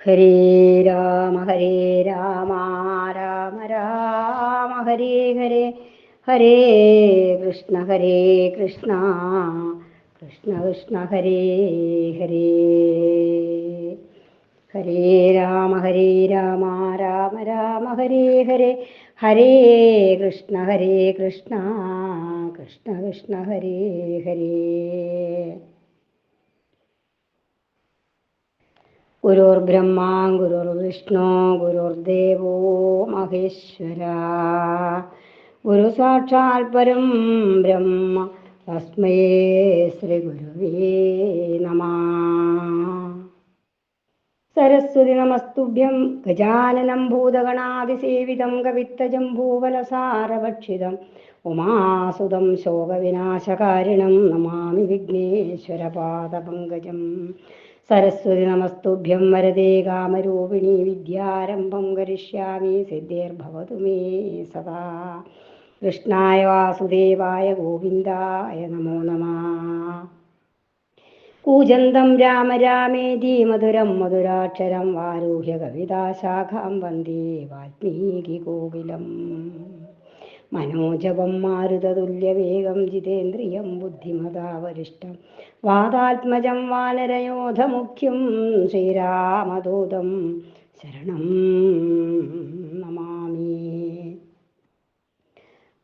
ഹരേ രാമ രാമ രാമ ഹരേ ഹരേ, ഹരേ കൃഷ്ണ കൃഷ്ണ കൃഷ്ണ ഹരേ ഹരേ. ഹരേ രാമ രാമ രാമ ഹരേ ഹരേ, ഹരേ കൃഷ്ണ കൃഷ്ണ കൃഷ്ണ ഹരേ ഹരേ. ഗുരുർബ്രഹ്മാ ഗുരുർവിഷ്ണു ഗുരുർദേവോ മഹേശ്വര, ഗുരു സാക്ഷാൽ പരം ബ്രഹ്മ തസ്മൈ ശ്രീ ഗുരുവേ നമഃ. സരസ്വതി നമസ്തുഭ്യം ഗജാനനം ഭൂതഗണാതിസേവിതം കവിത്തജംബൂഫലസാരഭക്ഷിതം ഉമാസുതം ശോകവിനാശകാരിണം നമാമി വിഘ്നേശ്വരപാദപങ്കജം. സരസ്വതി നമസ്തുഭ്യം വരദേ കാമരൂപിണി വിദ്യാരംഭം കരിഷ്യാമി സിദ്ധിർഭവതു മേ സദാ. കൃഷ്ണായ വാസുദേവായ ഗോവിന്ദായ നമോ നമഃ. കൂജന്തം രാമ രാമേതി മധുരം മധുരാക്ഷരം ആരുഹ്യ കവിതാശാഖാം വന്ദേ വാൽമീകി കോകിലം. മനോജവം മാരുതതുല്യവേഗം ജിതേന്ദ്രിയം ബുദ്ധിമതാവരിഷ്ടം വാതാത്മജം വാനരയോധമുഖ്യം ശ്രീരാമദൂതം ശരണം നമാമി.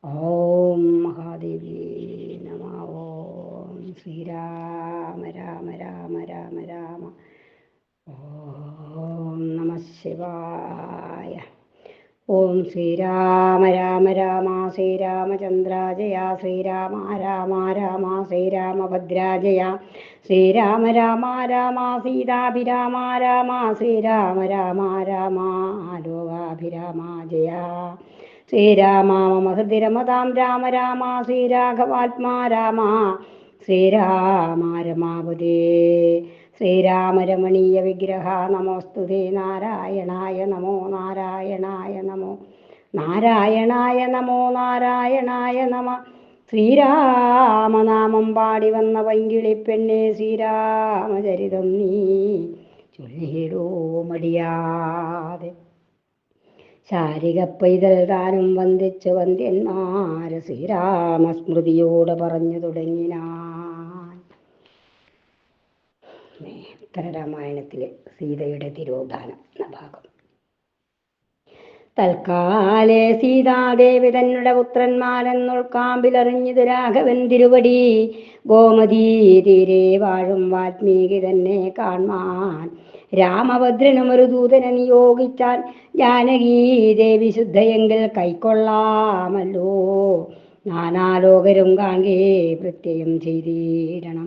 ഓം മഹാദേവി നമഃ. ഓം ശ്രീരാമ രാമ രാമ രാമ രാമ. ഓം നമഃ ശിവായ. ഓം ശ്രീരാമ രാമ രാമ ശ്രീരാമചന്ദ്രാജയ ശ്രീരാമ രാമ രാമ ശ്രീരാമഭദ്രാജയ ശ്രീരാമ രാമ രാമ സീതാഭിരാമ രാമ ശ്രീരാമ രാമ രാമ ലോകാഭിരാമ ജയ ശ്രീരാമ മമ ഹൃദി രമതാം രാമ രാമ ശ്രീരാഘവാത്മാ രാമ ശ്രീരാമ രമാപതേ ശ്രീരാമരമണീയ വിഗ്രഹ നമോസ്തുതേ. നാരായണായ നമോ നാരായണായ നമോ നാരായണായ നമോ നാരായണായ നമ. ശ്രീരാമനാമം പാടി വന്ന പൈങ്കിളിപ്പെണ്ണെ ശ്രീരാമചരിതം നീ ചൊല്ലിയിടോ മടിയാതെ. ശാരിക പൈതൽ താനും വന്ദിച്ചു വന്ദ്യന്മാര് ശ്രീരാമസ്മൃതിയോട് പറഞ്ഞു തുടങ്ങിനാൻ. ഉത്തരരാമായണത്തിലെ സീതയുടെ തിരോധാനം എന്ന ഭാഗം. തൽക്കാലേ സീതാദേവി തന്നെ പുത്രന്മാരെന്നുൾക്കാമ്പിലറിഞ്ഞത് രാഘവൻ തിരുവടി. ഗോമതീ തീരെ വാഴും വാൽമീകി തന്നെ കാൺമാൻ രാമഭദ്രനും ഒരു ദൂതനെ നിയോഗിച്ചാൽ ജാനകീ ദേവി ശുദ്ധയെങ്കിൽ കൈക്കൊള്ളാമല്ലോ. നാനാലോകരും കാൺകേ പ്രത്യയം ചെയ്തിടണം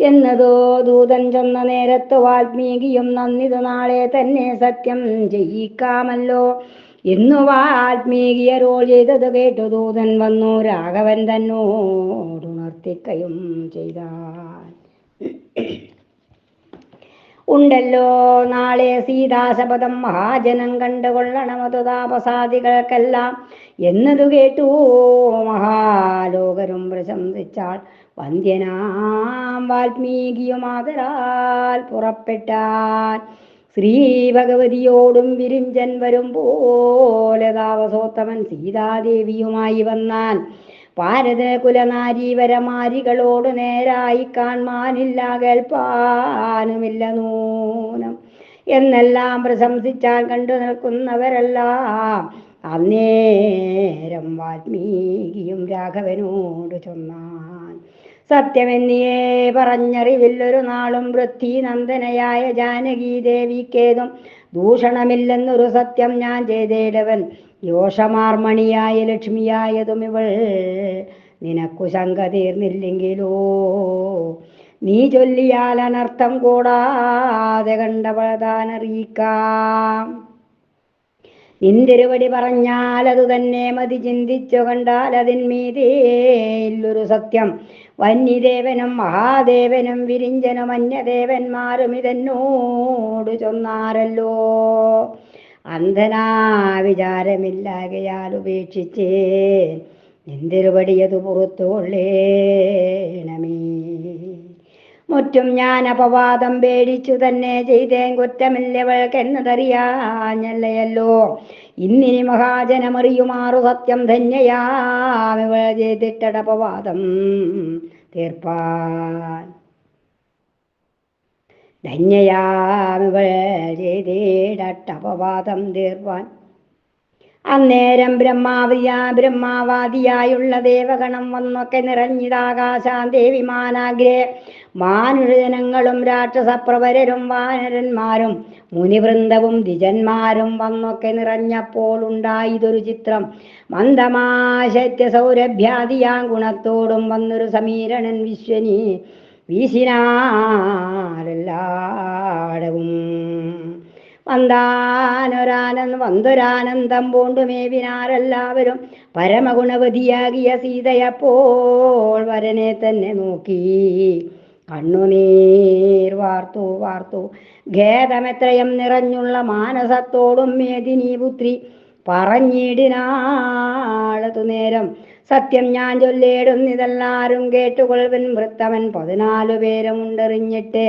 എന്നതോ ദൂതൻ ചെന്ന നേരത്ത് വാൽമീകിയും നന്ദിത് നാളെ തന്നെ സത്യം ചെയ്യിക്കാമല്ലോ എന്നു വാൽമീകിയരോൾ ചെയ്തത് കേട്ടു ദൂതൻ വന്നു രാഘവൻ തന്നോടുണർത്തിക്കയും ചെയ്താൻ. ഉണ്ടല്ലോ നാളെ സീതാശപഥം മഹാജനം കണ്ടുകൊള്ളണമതു താപസാദികൾക്കെല്ലാം എന്നതു കേട്ടു മഹാലോകരും പ്രശംസിച്ചാൽ വന്ദ്യനാം വാൽമീകിയും ആദരാൽ പുറപ്പെട്ടാൻ. ശ്രീ ഭഗവതിയോടും വിരിഞ്ചൻ വരും പോലെ താപസോത്തമൻ സീതാദേവിയുമായി വന്നാൻ. ഭാരത കുലനാരീവരമാരികളോട് നേരായി കാൺമാനില്ല കേൾപ്പാനുമില്ല നൂനം എന്നെല്ലാം പ്രശംസിച്ചാൽ കണ്ടു നിൽക്കുന്നവരെല്ലാം അന്നേരം വാൽമീകിയും രാഘവനോട് ചൊന്നാൻ. സത്യമെന്നിയേ പറഞ്ഞറിവില്ലൊരു നാളും വൃദ്ധി നന്ദനയായ ജാനകീ ദേവിക്കേതും ദൂഷണമില്ലെന്നൊരു സത്യം ഞാൻ ചെയ്തേടവൻ. യോഷമാർമണിയായ ലക്ഷ്മിയായതും ഇവൾ നിനക്കു ശങ്ക തീർന്നില്ലെങ്കിലോ നീ ചൊല്ലിയാൽ അനർത്ഥം കൂടാതെ കണ്ടവൾ താനറിയിക്കാം. നിന്തിരുവടി പറഞ്ഞാൽ അതു തന്നെ മതി ചിന്തിച്ചു കണ്ടാൽ അതിന്മീതേയില്ലൊരു സത്യം. വന്യദേവനും മഹാദേവനും വിരിഞ്ചനും അന്യദേവന്മാരും ഇതെന്നോട് ചൊന്നാരല്ലോ. അന്ധനാ വിചാരമില്ലാകയാൽ ഉപേക്ഷിച്ചേ നിന്തിരുവടിയതു പുറത്തു കൊള്ളേണമേ. മുറ്റും ഞാൻ അപവാദം പേടിച്ചു തന്നെ ചെയ്തേൻ കുറ്റമില്ലവൾക്കെന്നതറിയാഞ്ഞല്ലയല്ലോ. ഇന്നിനി മഹാജനമറിയുമാറു സത്യം ധന്യയാമിവൾ ചെയ്തിട്ടടപവാദം തീർപ്പാൻ. ധന്യയാമിവൾ ചെയ്തിടട്ടപവാദം തീർപ്പാൻ. അന്നേരം ബ്രഹ്മാവാദിയായുള്ള ദേവഗണം വന്നൊക്കെ നിറഞ്ഞിതാകാശാന്തേ വിമാനാഗ്രേ. മാനുഷജനങ്ങളും രാക്ഷസപ്രവരരും വാനരന്മാരും മുനിവൃന്ദവും ദ്വിജന്മാരും വന്നൊക്കെ നിറഞ്ഞപ്പോൾ ഉണ്ടായതൊരു ചിത്രം. മന്ദമാശത്യ സൗരഭ്യാദിയാം ഗുണത്തോടും വന്നൊരു സമീരണൻ വിശ്വനി വീശിനാരെല്ലാടവും. വന്തൊരാനന്ദം പൂണ്ടുമേവിനാരെല്ലാവരും പരമഗുണവതിയാകിയ സീതയപ്പോൾ വരനെ തന്നെ നോക്കി കണ്ണുനീർ വാർത്തു. ഖേദമെത്രയും നിറഞ്ഞുള്ള മാനസത്തോടും മേദിനി പുത്രി പറഞ്ഞിടിനാളതു നേരം. സത്യം ഞാൻ ചൊല്ലേടുന്നിതെല്ലാരും കേട്ടുകൊൾവൻ. വൃത്തമൻ 14 പേരും ഉണ്ടെറിഞ്ഞിട്ട്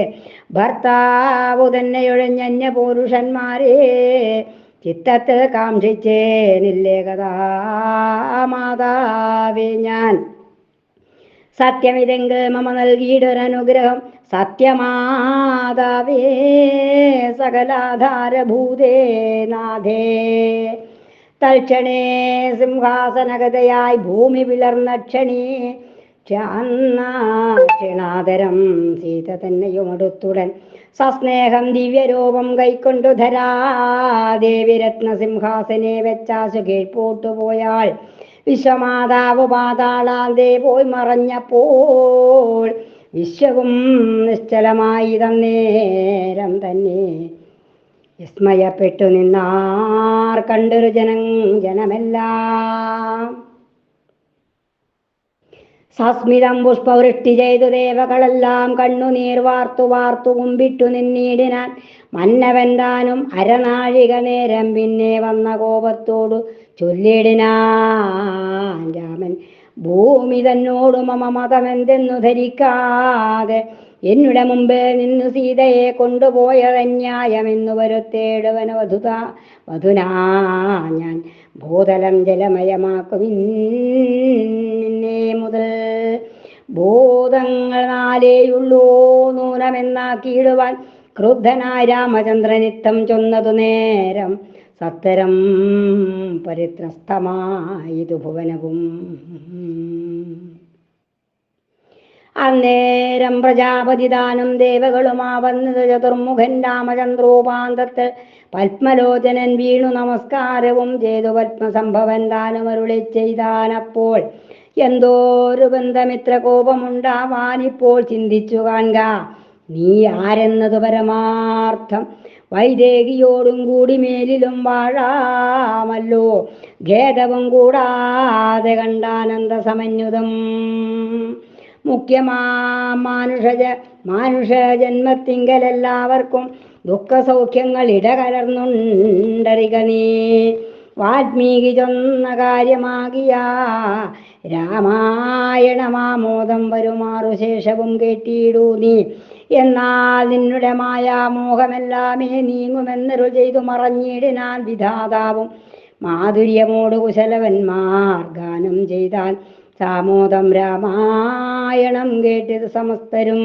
ഭർത്താവു തന്നെയൊഴിഞ്ഞന്യ പുരുഷന്മാരെ ചിത്തത്തിൽ കാക്ഷിച്ചേനില്ലേകഥാ മാതാവേ ഞാൻ. സത്യമിതെങ്കിൽ മമ നൽകിയിടൊരനുഗ്രഹം സത്യമാതാവേ സകലാധാരഭൂതേ നാഥേ. തൽക്ഷണേ സിംഹാസനഗതയായി ഭൂമി പിളർന്നക്ഷണീ ക്ഷണാതരം സീത തന്നെയുമടുത്തുടൻ സസ്നേഹം ദിവ്യരൂപം കൈക്കൊണ്ടു ധരാദേവി രത്നസിംഹാസനെ വെച്ചാശു കീഴ്പോട്ടുപോയാൾ. വിശ്വമാതാവ് പാതാളാന്തേ പോയി മറഞ്ഞപ്പോൾ വിശ്വവും നിശ്ചലമായി തന്നേരം തന്നെ. വിസ്മയപ്പെട്ടു നിന്നാർ കണ്ടൊരു ജനമെല്ലാം. സസ്മിതം പുഷ്പവൃഷ്ടി ചെയ്തു ദേവകളെല്ലാം കണ്ണുനീർ വാർത്തു കുമ്പിട്ടു നിന്നീടിനാൻ. മന്നവൻ താനും അരനാഴിക നേരം പിന്നെ വന്ന കോപത്തോടു ചൊല്ലിടിനാൻ രാമൻ. ഭൂമി തന്നോടു മമ മതമെന്തെന്നു ധരിക്കാതെ എന്നുടെ മുമ്പിൽ നിന്നു സീതയെ കൊണ്ടുപോയതന്യായമെന്നു വരുത്തേടുവന വധുനാ ഞാൻ ഭൂതലം ജലമയമാക്കുമിന്നേ മുതൽ. ഭൂതങ്ങൾ 4 നൂനമെന്നാക്കിയിടുവാൻ ക്രുദ്ധനായ രാമചന്ദ്രനിത്തം ചൊന്നതു നേരം. സത്തരം പരിത്രസ്തമായിതു ഭുവനവും. അന്നേരം പ്രജാപതിദാനം ദേവകളുമാവന്നത് ചതുർമുഖൻ രാമചന്ദ്രോപാന്തത്തിൽ പത്മലോചനൻ വീണു നമസ്കാരവും ചെയ്തു പത്മസംഭവൻ ദാനമരുളി ചെയ്താനപ്പോൾ. എന്തോരു ബന്ധമിത്ര കോപമുണ്ടാവാനിപ്പോൾ ചിന്തിച്ചു കാണുക. നീ ആരെന്നത് പരമാർത്ഥം വൈദേഹിയോടും കൂടി മേലിലും വാഴാമല്ലോ. ഖേദവും കൂടാതെ കണ്ടാനന്ദ സമന്യുതം. മാനുഷ ജന്മത്തിങ്കലെല്ലാവർക്കും ദുഃഖസൗഖ്യങ്ങൾ ഇടകലർന്നുണ്ടറിക നീ. വാൽമീകി ചൊന്ന കാര്യമാകിയ രാമായണമാമോദം വരുമാറു ശേഷവും കേട്ടിടൂ നീ. എന്നാൽ നിന്നുടെ മായാമോഹമെല്ലാമേ നീങ്ങുമെന്നരുൾ ചെയ്തു മറഞ്ഞിടിനാൻ വിധാതാവും. മാധുര്യമോട് കുശലവന്മാർ ഗാനം ചെയ്താൽ സാമോദം രാമായണം കേട്ടിത് സമസ്തരും.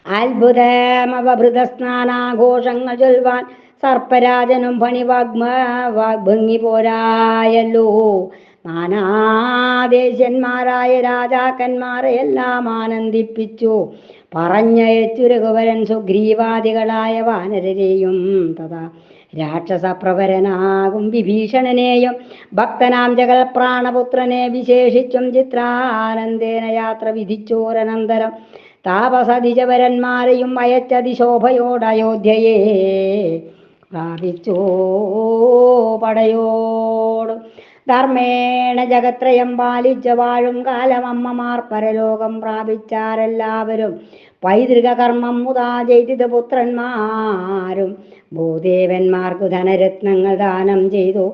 അത്ഭുതമവഭൃതസ്നാനാഘോഷങ്ങൾ ചൊൽവാൻ സർപ്പരാജനും വാഗ്ഭംഗി പോരായല്ലോ. നാനാദേശന്മാരായ രാജാക്കന്മാരെ എല്ലാം ആനന്ദിപ്പിച്ചു പറഞ്ഞയച്ചു രഘുവരൻ സുഗ്രീവാദികളായ വാനരരെയും തഥാ രാക്ഷസപ്രവരനാകും വിഭീഷണനെയും ഭക്തനാം ജഗൽപ്രാണപുത്രനെ വിശേഷിച്ചും ചിത്രാനന്ദേന യാത്ര വിധിച്ചോരനന്തരം താപസതിജവരന്മാരെയും അയച്ചതിശോഭയോട് അയോധ്യയെ പ്രാപിച്ചോ പടയോട്. ധർമ്മേണ ജഗത്രയം പാലിച്ച വാഴും കാലം അമ്മമാർ പരലോകം പ്രാപിച്ചാരെല്ലാവരും. പൈതൃക കർമ്മം മുതാ ചെയ്തിത് പുത്രന്മാരും ഭൂദേവന്മാർക്കു ധനരത്നങ്ങൾ ദാനം ചെയ്തു.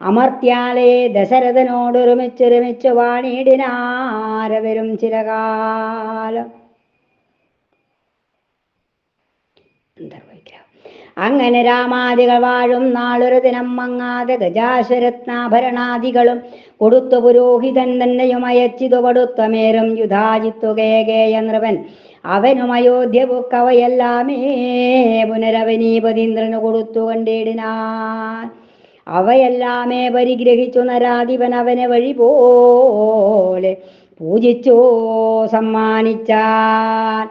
അമർത്യാലേ ദശരഥനോടൊരുമിച്ചൊരുമിച്ചു വാണിടിനാരവരും ചിരകാലം. ഗന്ധർവവിഗ്രഹം. അങ്ങനെ രാമാദികൾ വാഴും നാളൊരു ദിനം മങ്ങാതെ ഗജാശരത്നാഭരണാദികളും കൊടുത്തു പുരോഹിതൻ തന്നെയും അയച്ചിതു പടുത്തമേറും യുധാജിത്തു കേകേയ നൃപൻ അവനും അയോധ്യ പുക്കവയെല്ലാമേ പുനരവനീപതീന്ദ്രന് കൊടുത്തു കണ്ടിടിനാൻ. അവയെല്ലാമേ പരിഗ്രഹിച്ചു നരാധിപൻ അവനെ വഴി പോലെ പൂജിച്ചോ സമ്മാനിച്ചാൻ.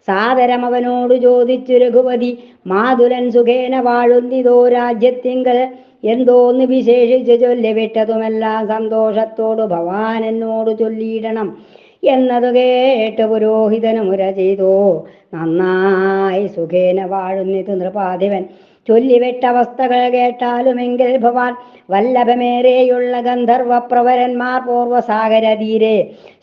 സാദരം അവനോട് ചോദിച്ചു രഘുപതി മാതുലൻ സുഖേന വാഴുന്നിതോ രാജ്യത്തിങ്കൽ എന്തോന്ന് വിശേഷിച്ച് ചൊല്ലിവിട്ടതുമെല്ലാം സന്തോഷത്തോട് ഭവാൻ എന്നോട് ചൊല്ലിയിടണം എന്നതു കേട്ട് പുരോഹിതന് മുര ചെയ്തു. നന്നായി സുഖേന വാഴുന്നിത് നൃപാധിപൻ ചൊല്ലിവിട്ടവസ്ഥകൾ കേട്ടാലുമെങ്കിൽ ഭവാൻ വല്ലഭമേറെയുള്ള ഗന്ധർവപ്രവരന്മാർ പൂർവസാഗരതീരെ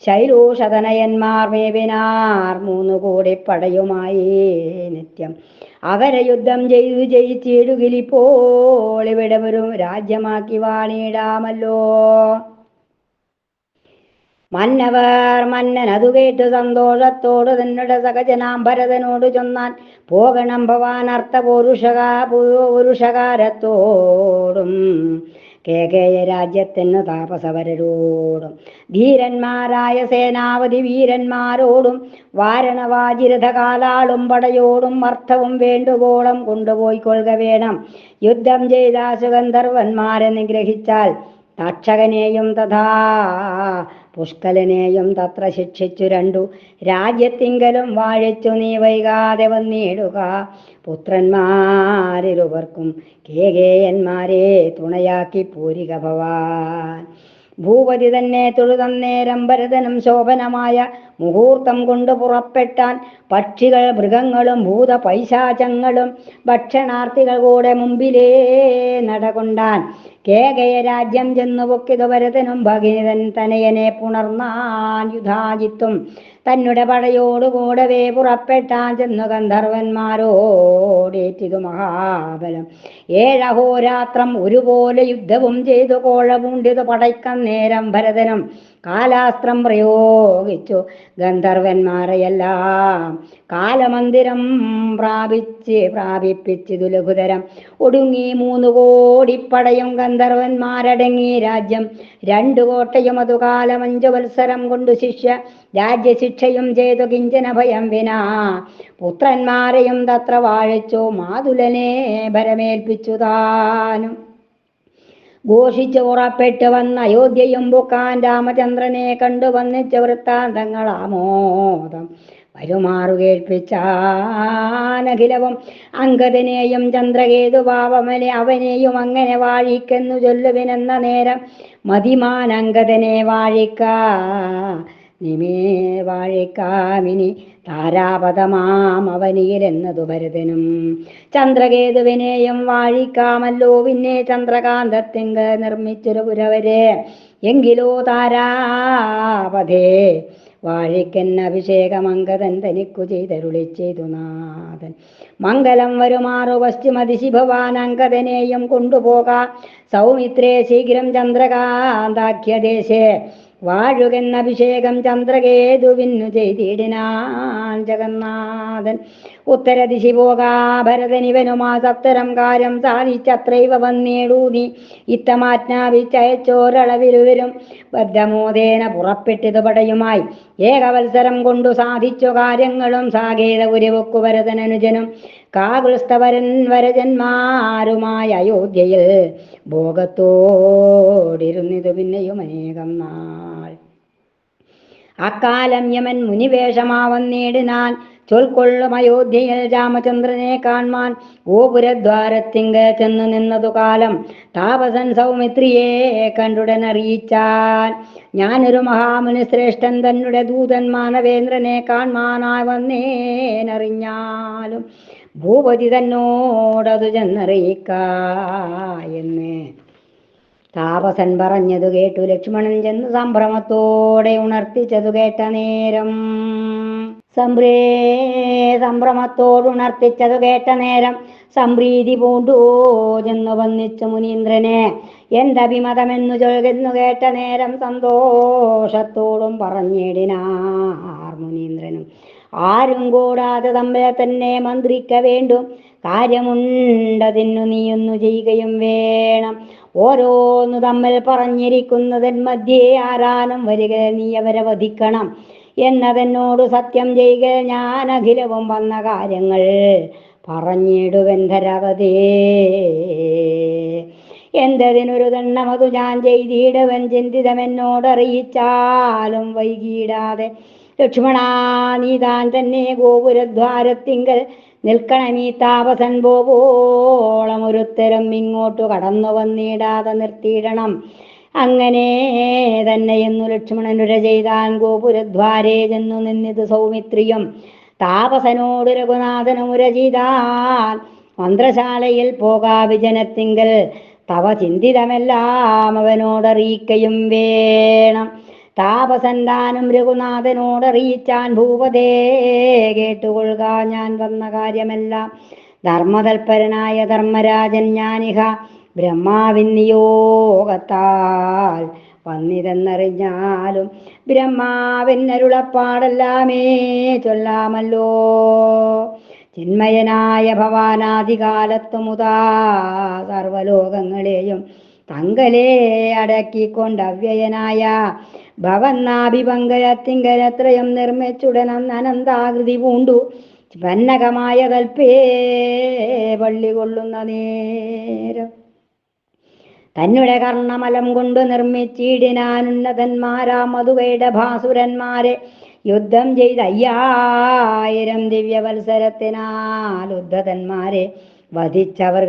ശൈലൂഷതനയന്മാർ മേവിനാർ 3 കോടി പടയുമായി നിത്യം അവരെ യുദ്ധം ചെയ്തു ജയിച്ചിടുകിലിപ്പോൾ ഇവിടെ ഒരു രാജ്യമാക്കി വാണിടാമല്ലോ. മന്നൻ അതു കേട്ടു സന്തോഷത്തോട് തന്നുടെ സഹജനാം ഭരതനോട് ചൊന്നാൻ പോകണം ഭവാൻ അർത്ഥപുരുഷകാരത്തോടും കേകേയ രാജ്യത്തിന് താപസവരോടും ധീരന്മാരായ സേനാവധി വീരന്മാരോടും വാരണവാജിരഥകാലാളും പടയോടും അർത്ഥവും വേണ്ടുവോളം കൊണ്ടുപോയി കൊള്ളുക വേണം. യുദ്ധം ചെയ്താശു ഗന്ധർവന്മാരെ നിഗ്രഹിച്ചാൽ തക്ഷകനെയും തഥാ പുഷ്കലനെയും തത്ര ശിക്ഷിച്ചു 2 രാജ്യത്തിങ്കലും വാഴിച്ചു നീ വൈകാതെ വന്നിടുക. പുത്രന്മാരിരുവർക്കും കേകേയന്മാരെ തുണയാക്കി പൂരിക ഭവാൻ. ഭൂപതി തന്നെ തൊഴുതന്നേരം ഭരതനും ശോഭനമായ മുഹൂർത്തം കൊണ്ട് പുറപ്പെട്ടാൻ. പക്ഷികൾ മൃഗങ്ങളും ഭൂത പൈശാചങ്ങളും ഭക്ഷണാർത്ഥികൾ കൂടെ മുമ്പിലേ നടകൊണ്ടാൻ. കേകയ രാജ്യം ചെന്നു പൊക്കിതു ഭരതനും ഭഗിനിതൻ തനയനെ പുണർന്നാൻ യുധാജിത്തും തന്നെ പടയോടുകൂടവേ പുറപ്പെട്ടാൻ. ചെന്നു ഗന്ധർവന്മാരോടേറ്റിതു മഹാബലം 7 അഹോരാത്രം ഒരുപോലെ യുദ്ധവും ചെയ്തു കോഴപൂണ്ടിതു പടയ്ക്കം നേരം ഭരതനും കാലാസ്ത്രം പ്രയോഗിച്ചു ഗന്ധർവന്മാരെയെല്ലാം കാലമന്ദിരം പ്രാപിപ്പിച്ചിതു ലഘുതരം. ഒടുങ്ങി 3 കോടിപ്പടയും ഗന്ധർവന്മാരടങ്ങി രാജ്യം 2 കോട്ടയും അതു കാലം 5 വത്സരം കൊണ്ടു ശിഷ്യ രാജ്യശിക്ഷയും ചെയ്തു കിഞ്ചന ഭയം വിനാ. പുത്രന്മാരെയും തത്ര വാഴിച്ചു മാതുലനെ ഭരമേൽപ്പിച്ചു താനും. ഘോഷിച്ചു പുറപ്പെട്ടു വന്ന അയോധ്യയും ബുക്കാൻ രാമചന്ദ്രനെ കണ്ടു വന്നിച്ച വൃത്താന്തങ്ങളാമോദം വരുമാറു കേൾപ്പിച്ചാനഖിലവും. അങ്കദനെയും ചന്ദ്രകേതുവാവമനെ അവനെയും അങ്ങനെ വാഴിക്കെന്നു ചൊല്ലുവിനെന്ന നേരം മതിമാൻ അങ്കദനെ വാഴിക്കാമിനി താരാപദമാം അവനിയിലെന്നതു ഭരതനും. ചന്ദ്രകേതുവിനെയും വാഴിക്കാമല്ലോ പിന്നെ ചന്ദ്രകാന്തത്തിങ്ക നിർമ്മിച്ചൊരു പുരവരെ. എങ്കിലോ താരാപഥേ വാഴിക്കെന്ന അഭിഷേകമങ്കദൻ തനിക്കു ചെയ്തരുളി ചെയ്തു നാഥൻ. മംഗലം വരുമാറു പശ്ചിമദിശി ഭവാൻ അങ്കദനെയും കൊണ്ടുപോക. സൗമിത്രേ ശീഘ്രം ചന്ദ്രകാന്താഖ്യദേശേ വാഴുകെന്ന അഭിഷേകം ചന്ദ്രകേതുവിന്നു ചെയ്തിടിനാൻ ജഗന്നാഥൻ. ഉത്തരദിശി പോകാ ഭരതനിവനുമാ സത്തരം കാര്യം സാധിച്ചത്രൈവ വന്നേടൂതി ഇത്തമാജ്ഞാപിച്ചയച്ചോരളവിരുവരും ബദ്ധമോദേന പുറപ്പെട്ടിതു പടയുമായി. ഏകവത്സരം കൊണ്ടു സാധിച്ചു കാര്യങ്ങളും സാകേത ഉരുവക്കു ഭരതനനുജനും കാകുൽസ്ഥവരൻ വരജന്മാരുമായ അയോധ്യയിൽ ഭോഗത്തോടിരുന്നിതു പിന്നെയും അനേകം നാൾ. അക്കാലം യമൻ മുനിവേഷമാവന്നേടിനാൻ ചൊൽക്കൊള്ളും അയോധ്യയിൽ രാമചന്ദ്രനെ കാൺമാൻ. ഗോപുരദ്വാരത്തിങ്ക ചെന്നു നിന്നതു കാലം താപസൻ സൗമിത്രിയെ കണ്ടുടനറിയിച്ചാൻ. ഞാനൊരു മഹാമുനി ശ്രേഷ്ഠൻ തന്നെ ദൂതൻ മാനവേന്ദ്രനെ കാൺമാനായി വന്നേനറിഞ്ഞാലും ഭൂപതി തന്നോടതു ചെന്നറിയിക്ക എന്ന് താപസൻ പറഞ്ഞതു കേട്ടു ലക്ഷ്മണൻ ചെന്നു സംഭ്രമത്തോടെ ഉണർത്തിച്ചതു കേട്ട നേരം സംഭ്രമത്തോടുണർത്തിച്ചതു കേട്ട നേരം സംപ്രീതി പൂണ്ടു ചെന്നു വന്നിച്ചു മുനീന്ദ്രനെ. എന്തഭിമതമെന്നു ചൊൽകുന്നു കേട്ട നേരം സന്തോഷത്തോടും പറഞ്ഞിടിനാർ മുനീന്ദ്രനും. ആരും കൂടാതെ തമ്മിൽ തന്നെ മന്ത്രിക്ക വേണ്ടും. കാര്യമുണ്ടതിന്നു നീയൊന്നു ചെയ്യുകയും വേണം. ഓരോന്നു തമ്മിൽ പറഞ്ഞിരിക്കുന്നതൻ മധ്യേ ആരാനും വരിക നീ അവരെ വധിക്കണം എന്നതെന്നോട് സത്യം ചെയ്യുക. ഞാൻ അഖിലവും വന്ന കാര്യങ്ങൾ പറഞ്ഞിടുവെന്തരവതേ. എന്തതിനൊരു ദണ്ണമതു ഞാൻ ചെയ്തിടുവൻ ചിന്തിതമെന്നോടറിയിച്ചാലും വൈകിടാതെ. ലക്ഷ്മണാ, നീ താൻ തന്നെ ഗോപുരദ്വാരത്തിങ്കൽ നിൽക്കണമീ താപസൻ പോവോളം ഒരുത്തരം ഇങ്ങോട്ടു കടന്നു വന്നിടാതെ നിർത്തിയിടണം. അങ്ങനെ തന്നെ എന്നു ലക്ഷ്മണനുര ചെയ്താൻ. ഗോപുരദ്വാരേ ചെന്നു നിന്നിത് സൗമിത്രിയും താപസനോട് രഘുനാഥനും ഉര ചെയ്താൻ. മന്ത്രശാലയിൽ പോകാ വിജനത്തിങ്കൽ തവ ചിന്തിതമെല്ലാം അവനോടറിയിക്കയും വേണം. താപസൻ താനും രഘുനാഥനോടറിയിച്ചാൻ. ഭൂപതേ, കേട്ടുകൊള്ളുക ഞാൻ വന്ന കാര്യമെല്ലാം. ധർമ്മതൽപരനായ ധർമ്മരാജൻ ഞാനിഹ ബ്രഹ്മാവിൻ നിയോഗത്താൽ വന്നിതെന്നറിഞ്ഞാലും ബ്രഹ്മാവിനരുളപ്പാടെല്ലാമേ ചൊല്ലാമല്ലോ. ചിന്മയനായ ഭവാനാദികാലത്തു മുതാ സർവലോകങ്ങളെയും തങ്കലേ അടക്കിക്കൊണ്ട് അവ്യയനായ ഭവന്നാഭിപങ്കയത്തിങ്കലത്രയും നിർമ്മിച്ചുടനം അനന്താകൃതി പൂണ്ടു പന്നകമായ കൽപ്പേ പള്ളി കൊള്ളുന്ന നേരം തന്നെ കർണമലം കൊണ്ട് നിർമ്മിച്ചിടിനാൻ. ഉന്നതന്മാരാം മധുവയുടെ ഭാസുരന്മാരെ യുദ്ധം ചെയ്ത് 5000 ദിവ്യവത്സരത്തിനാൽ ഉദ്ധതന്മാരെ വധിച്ചവർ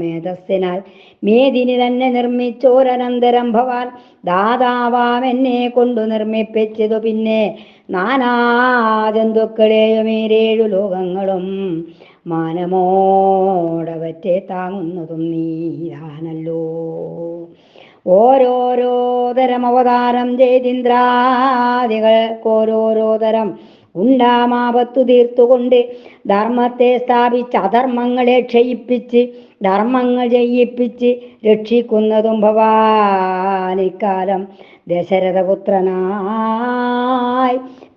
മേധസ്സിനാൽ മേദിനി തന്നെ നിർമ്മിച്ചോരനന്തരം ഭവാൻ ദാതാവാം എന്നെ കൊണ്ടു നിർമ്മിപ്പിച്ചതു. പിന്നെ നാനാജന്തുക്കളെയും 7 ലോകങ്ങളും മാനമോടവറ്റെ താങ്ങുന്നതും നീയാണല്ലോ. ഓരോരോ തരം അവതാരം ചെയ്തിന്ദ്രാദികൾക്കോരോരോ തരം ഉണ്ടാമാപത്തു തീർത്തുകൊണ്ട് ധർമ്മത്തെ സ്ഥാപിച്ച് അധർമ്മങ്ങളെ ക്ഷയിപ്പിച്ച് ധർമ്മങ്ങൾ ചെയ്യിപ്പിച്ച് രക്ഷിക്കുന്നതും ഭവാനിക്കാലം ദശരഥപുത്രനായി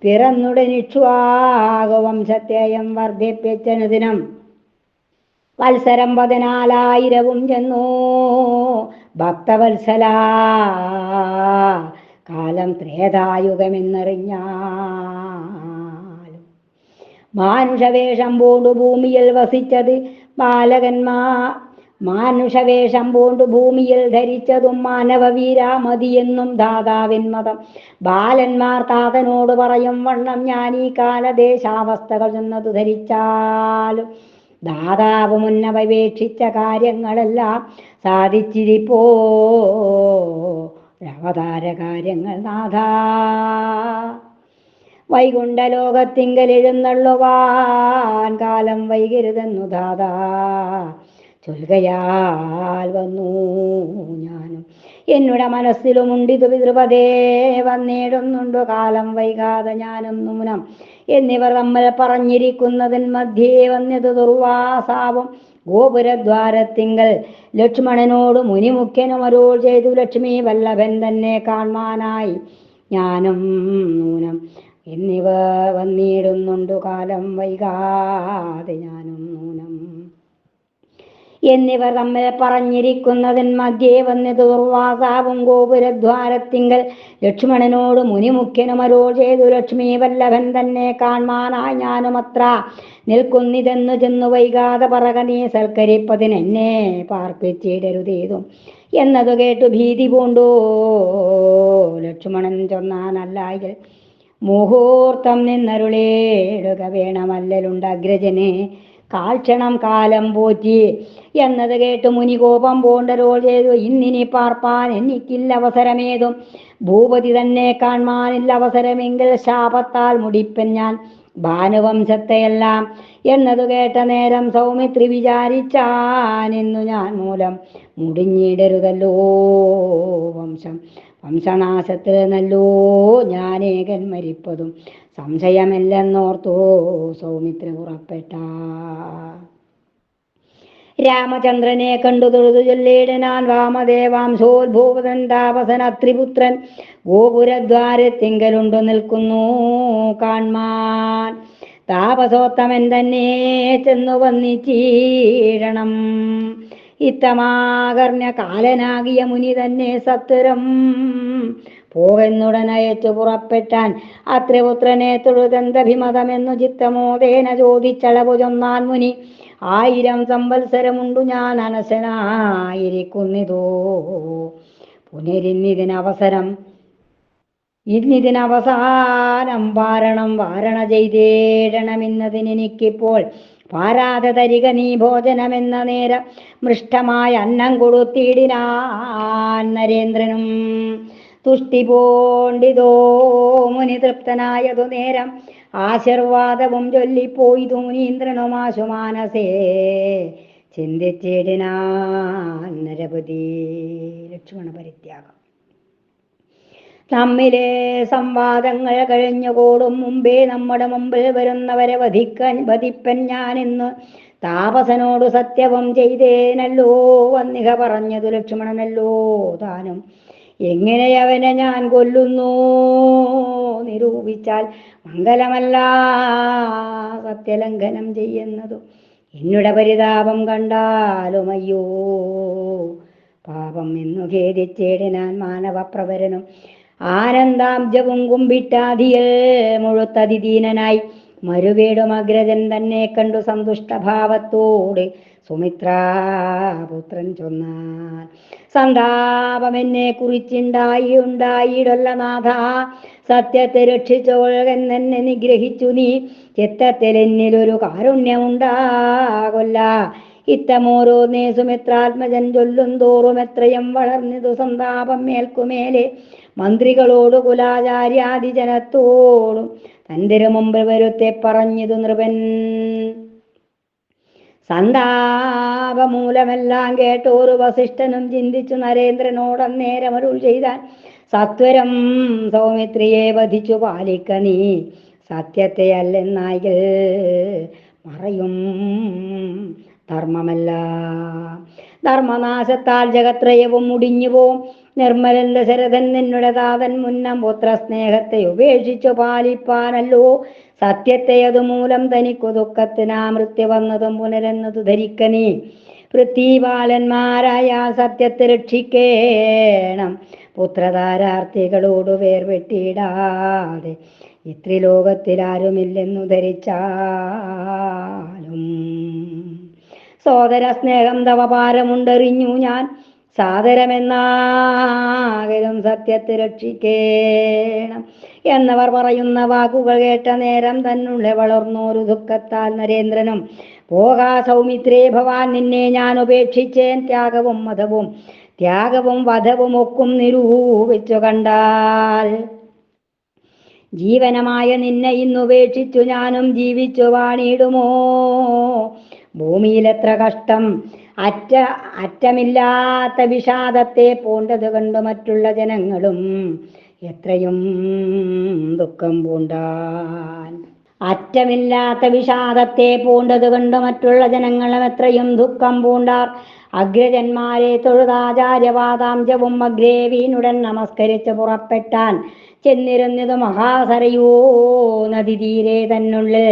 പിറന്നുടനിക്ഷ്വാകുവംശത്തെയും വർദ്ധിപ്പിച്ചനുദിനം വത്സരം 14,000 ചെന്നു ഭക്തവത്സല. കാലം ത്രേതായുഗമെന്നറിഞ്ഞാലും മാനുഷവേഷം പൂണ്ടു ഭൂമിയിൽ വസിച്ചത് മാനുഷവേഷം പൂണ്ടു ഭൂമിയിൽ ധരിച്ചതും മാനവവീരാമതിയെന്നും ധാതാവിൻ മതം. ബാലന്മാർ താതനോട് പറയും വണ്ണം ഞാൻ ഈ കാലദേശാവസ്ഥകൾ ചെന്നതു ധരിച്ചാലും ദാതാവ് മുന്നപേക്ഷിച്ച കാര്യങ്ങളെല്ലാം സാധിച്ചിരിപ്പോ അവതാര കാര്യങ്ങൾ നാഥാ. വൈകുണ്ഠലോകത്തിങ്കൽ എഴുന്നള്ളുവാൻ കാലം വൈകരുതെന്നു ദാതാ ചൊൽകയാൽ വന്നു ഞാനും. എന്നുടെ മനസ്സിലുമുണ്ടിതു പിതൃപദേ വന്നിടുന്നുണ്ടു കാലം വൈകാതെ ഞാനും നൂനം എന്നിവർ തമ്മിൽ പറഞ്ഞിരിക്കുന്നതിൻ മധ്യേ വന്നത് ദുർവാസാവും ഗോപുരദ്വാരത്തിങ്കൽ ലക്ഷ്മണനോട് മുനിമുഖ്യനും അരുൾ ചെയ്തു. ലക്ഷ്മി വല്ലഭൻ തന്നെ കാണാനായി ഞാനും നൂനം എന്നിവ വന്നിടുന്നുണ്ടു കാലം വൈകാതെ ഞാനും നൂനം എന്നിവർ തമ്മിൽ പറഞ്ഞിരിക്കുന്നതിൻ മധ്യേ വന്നത് ദുർവാസാവും ഗോപുരദ്വാരത്തിങ്കൽ ലക്ഷ്മണനോട് മുനിമുഖ്യനും അരുൾ ചെയ്തു. ലക്ഷ്മി വല്ലഭൻ തന്നെ കാണാനായി ഞാനുമത്ര നിൽക്കുന്നിതെന്നു ചെന്നു വൈകാതെ പറക നീ സൽക്കരിപ്പതിന് എന്നെ പാർപ്പിച്ചിടരുതേതും എന്നതു കേട്ടു ഭീതി പൂണ്ടു ലക്ഷ്മണൻ ചൊന്നാനല്ലായിൽ മുഹൂർത്തം നിന്നരുളേടുക വേണമല്ലലുണ്ട് അഗ്രജനെ കാൽക്ഷണം കാലം പോറ്റി എന്നത് കേട്ട് മുനി കോപം പൂണ്ടരുൾ ചെയ്തു. ഇന്നിനി പാർപ്പാൻ എനിക്കില്ല അവസരമേതും ഭൂപതി തന്നെ കാണാനില്ല അവസരമെങ്കിൽ ശാപത്താൽ മുടിപ്പൻ ഞാൻ ഭാനുവംശത്തെയെല്ലാം എന്നതു കേട്ട നേരം സൗമിത്രി വിചാരിച്ചാനിന്നു ഞാൻ മൂലം മുടിഞ്ഞിടരുതല്ലോ വംശനാശത്തിൽ നല്ലോ ഞാനേകൻ മരിപ്പതും സംശയമില്ലെന്നോർത്തോ സൗമിത്രി പുറപ്പെട്ട. രാമചന്ദ്രനെ കണ്ടു തൊഴുതു ചൊല്ലിയിടനാൻ വാമദേവാംശോത്ഭൂപതൻ താപസൻ അത്രിപുത്രൻ ഗോപുരദ്വാരത്തിങ്കലുണ്ടു നിൽക്കുന്നു കാൺമാൻ. താപസോത്തമൻ തന്നെ ചെന്നു വന്നിച്ചീരണം. ഇത്തമാകർണ്യ കാലനാകിയ മുനി തന്നെ സത്വരം പോകെന്നുടനയച്ചു പുറപ്പെട്ടാൻ. അത്രപുത്രനെ തൊഴുതെന്തഭിമതമെന്നു ചിത്തമോദേന ചോദിച്ചളവു ചൊന്നാൻ മുനി. 1000 സംവത്സരമുണ്ടു ഞാൻ അനശനായിരിക്കുന്നിതോ. പുനരിന്നിതിനവസരം ഇന്നിതിനവസാനം വാരണ ചെയ്തേടണമെന്നതിനെനിക്കിപ്പോൾ പാരാതെ തരിക നീ ഭോജനമെന്ന നേരം. മൃഷ്ടമായ അന്നം കൊടുത്തിടിനാൻ നരേന്ദ്രനും. തുഷ്ടി പോണ്ടിതോ മുനി തൃപ്തനായതു നേരം. ആശീർവാദവും ചൊല്ലിപ്പോയിതു മുനീന്ദ്രനുമാശു മാനസേ ചിന്തിച്ചിടിനാൻ നരപതി. ലക്ഷ്മണ പരിത്യാഗം. തമ്മിലെ സംവാദങ്ങൾ കഴിഞ്ഞുകൂടും മുമ്പേ നമ്മുടെ മുമ്പിൽ വരുന്നവരെ വധിപ്പൻ ഞാനെന്ന് താപസനോട് സത്യവും ചെയ്തേനല്ലോ വന്നിക പറഞ്ഞതു ലക്ഷ്മണനല്ലോ താനും. എങ്ങനെ അവനെ ഞാൻ കൊല്ലുന്നു നിരൂപിച്ചാൽ മംഗലമല്ല സത്യലംഘനം ചെയ്യുന്നതു. എന്നുടെ പരിതാപം കണ്ടാലും അയ്യോ പാപം എന്നു ഖേദിച്ചേടിനാൻ മാനവപ്രവരനും. ആനന്ദാബ്ജവും കുമ്പിട്ടാധിയിൽ മുഴുത്തതിദീനനായി മരുവേടും അഗ്രജൻ തന്നെ കണ്ടു സന്തുഷ്ടഭാവത്തോട് സുമിത്രാപുത്രൻ ചൊന്നാൻ. സന്താപമെന്നെ കുറിച്ചുണ്ടായിടല്ല നാഥ, സത്യത്തെ രക്ഷിച്ചോൾകെന്നെ നിഗ്രഹിച്ചു നീ. ചിത്തത്തിൽ എന്നിലൊരു കാരുണ്യമുണ്ടാകൊല്ല. ഇത്തമോരോന്നേ സുമിത്രാത്മജൻ ചൊല്ലും തോറും എത്രയും വളർന്നിതു സന്താപം മേൽക്കുമേലെ. മന്ത്രികളോടു കുലാചാര്യാദിജനത്തോടും തൻ്റെ മുമ്പിൽ വരുത്തെ പറഞ്ഞിതു നൃപൻ. സന്താപമൂലമെല്ലാം കേട്ടോരു വസിഷ്ഠനും ചിന്തിച്ചു നരേന്ദ്രനോടന്നേരം അരുൾ ചെയ്താൻ. സത്വരം സൗമിത്രിയെ വധിച്ചു പാലിക്ക നീ. സത്യത്തെ അല്ലെന്നായിൽ മറയും ധർമ്മമല്ല. ധർമ്മനാശത്താൽ ജഗത്രയവും മുടിഞ്ഞുപോം. നിർമ്മലന്റെ ശരഥൻ നിന്നുടെ താതൻ മുന്നം പുത്രസ്നേഹത്തെ ഉപേക്ഷിച്ചു പാലിപ്പാനല്ലോ. സത്യത്തെ അതുമൂലം തനിക്കു ദുഃഖത്തിനാ മൃത്യു വന്നതും പുനരെന്നതു ധരിക്ക നീ. പൃഥ്വിപാലന്മാരായ സത്യത്തെ രക്ഷിക്കേണം. പുത്രധാരാർത്ഥികളോട് വേർവെട്ടിയിടാതെ ഇത്രിലോകത്തിലാരുമില്ലെന്നു ധരിച്ചാലും. സോദര സ്നേഹം തവ പാരമുണ്ടറിഞ്ഞു ഞാൻ. സാദരമെന്നാകലും സത്യത്തെ രക്ഷിക്കേണം എന്നവർ പറയുന്ന വാക്കുകൾ കേട്ട നേരം തന്നുള്ളെ വളർന്നോരു ദുഃഖത്താൽ നരേന്ദ്രനും. പോകാ സൗമിത്രേ ഭവാൻ, നിന്നെ ഞാൻ ഉപേക്ഷിച്ചേൻ. ത്യാഗവും വധവും ഒക്കും നിരൂപിച്ചു കണ്ടാൽ. ജീവനമായ നിന്നെ ഇന്നുപേക്ഷിച്ചു ഞാനും ജീവിച്ചു വാണിടുമോ. ഭൂമിയിലെത്ര കഷ്ടം, അറ്റമില്ലാത്ത വിഷാദത്തെ പൂണ്ടത് കണ്ടു മറ്റുള്ള ജനങ്ങളും എത്രയും ദുഃഖം പൂണ്ടാൻ. അറ്റമില്ലാത്ത വിഷാദത്തെ പൂണ്ടത് കണ്ടു മറ്റുള്ള ജനങ്ങളും എത്രയും ദുഃഖം പൂണ്ടാർ. അഗ്രജന്മാരെ തൊഴുതാചാര്യപാദാംജവും അഗ്രേ വീണുടൻ നമസ്കരിച്ച് പുറപ്പെട്ടാൻ. ചെന്നിരുന്നതു മഹാസരയോ നദീതീരെ തന്നുള്ളിൽ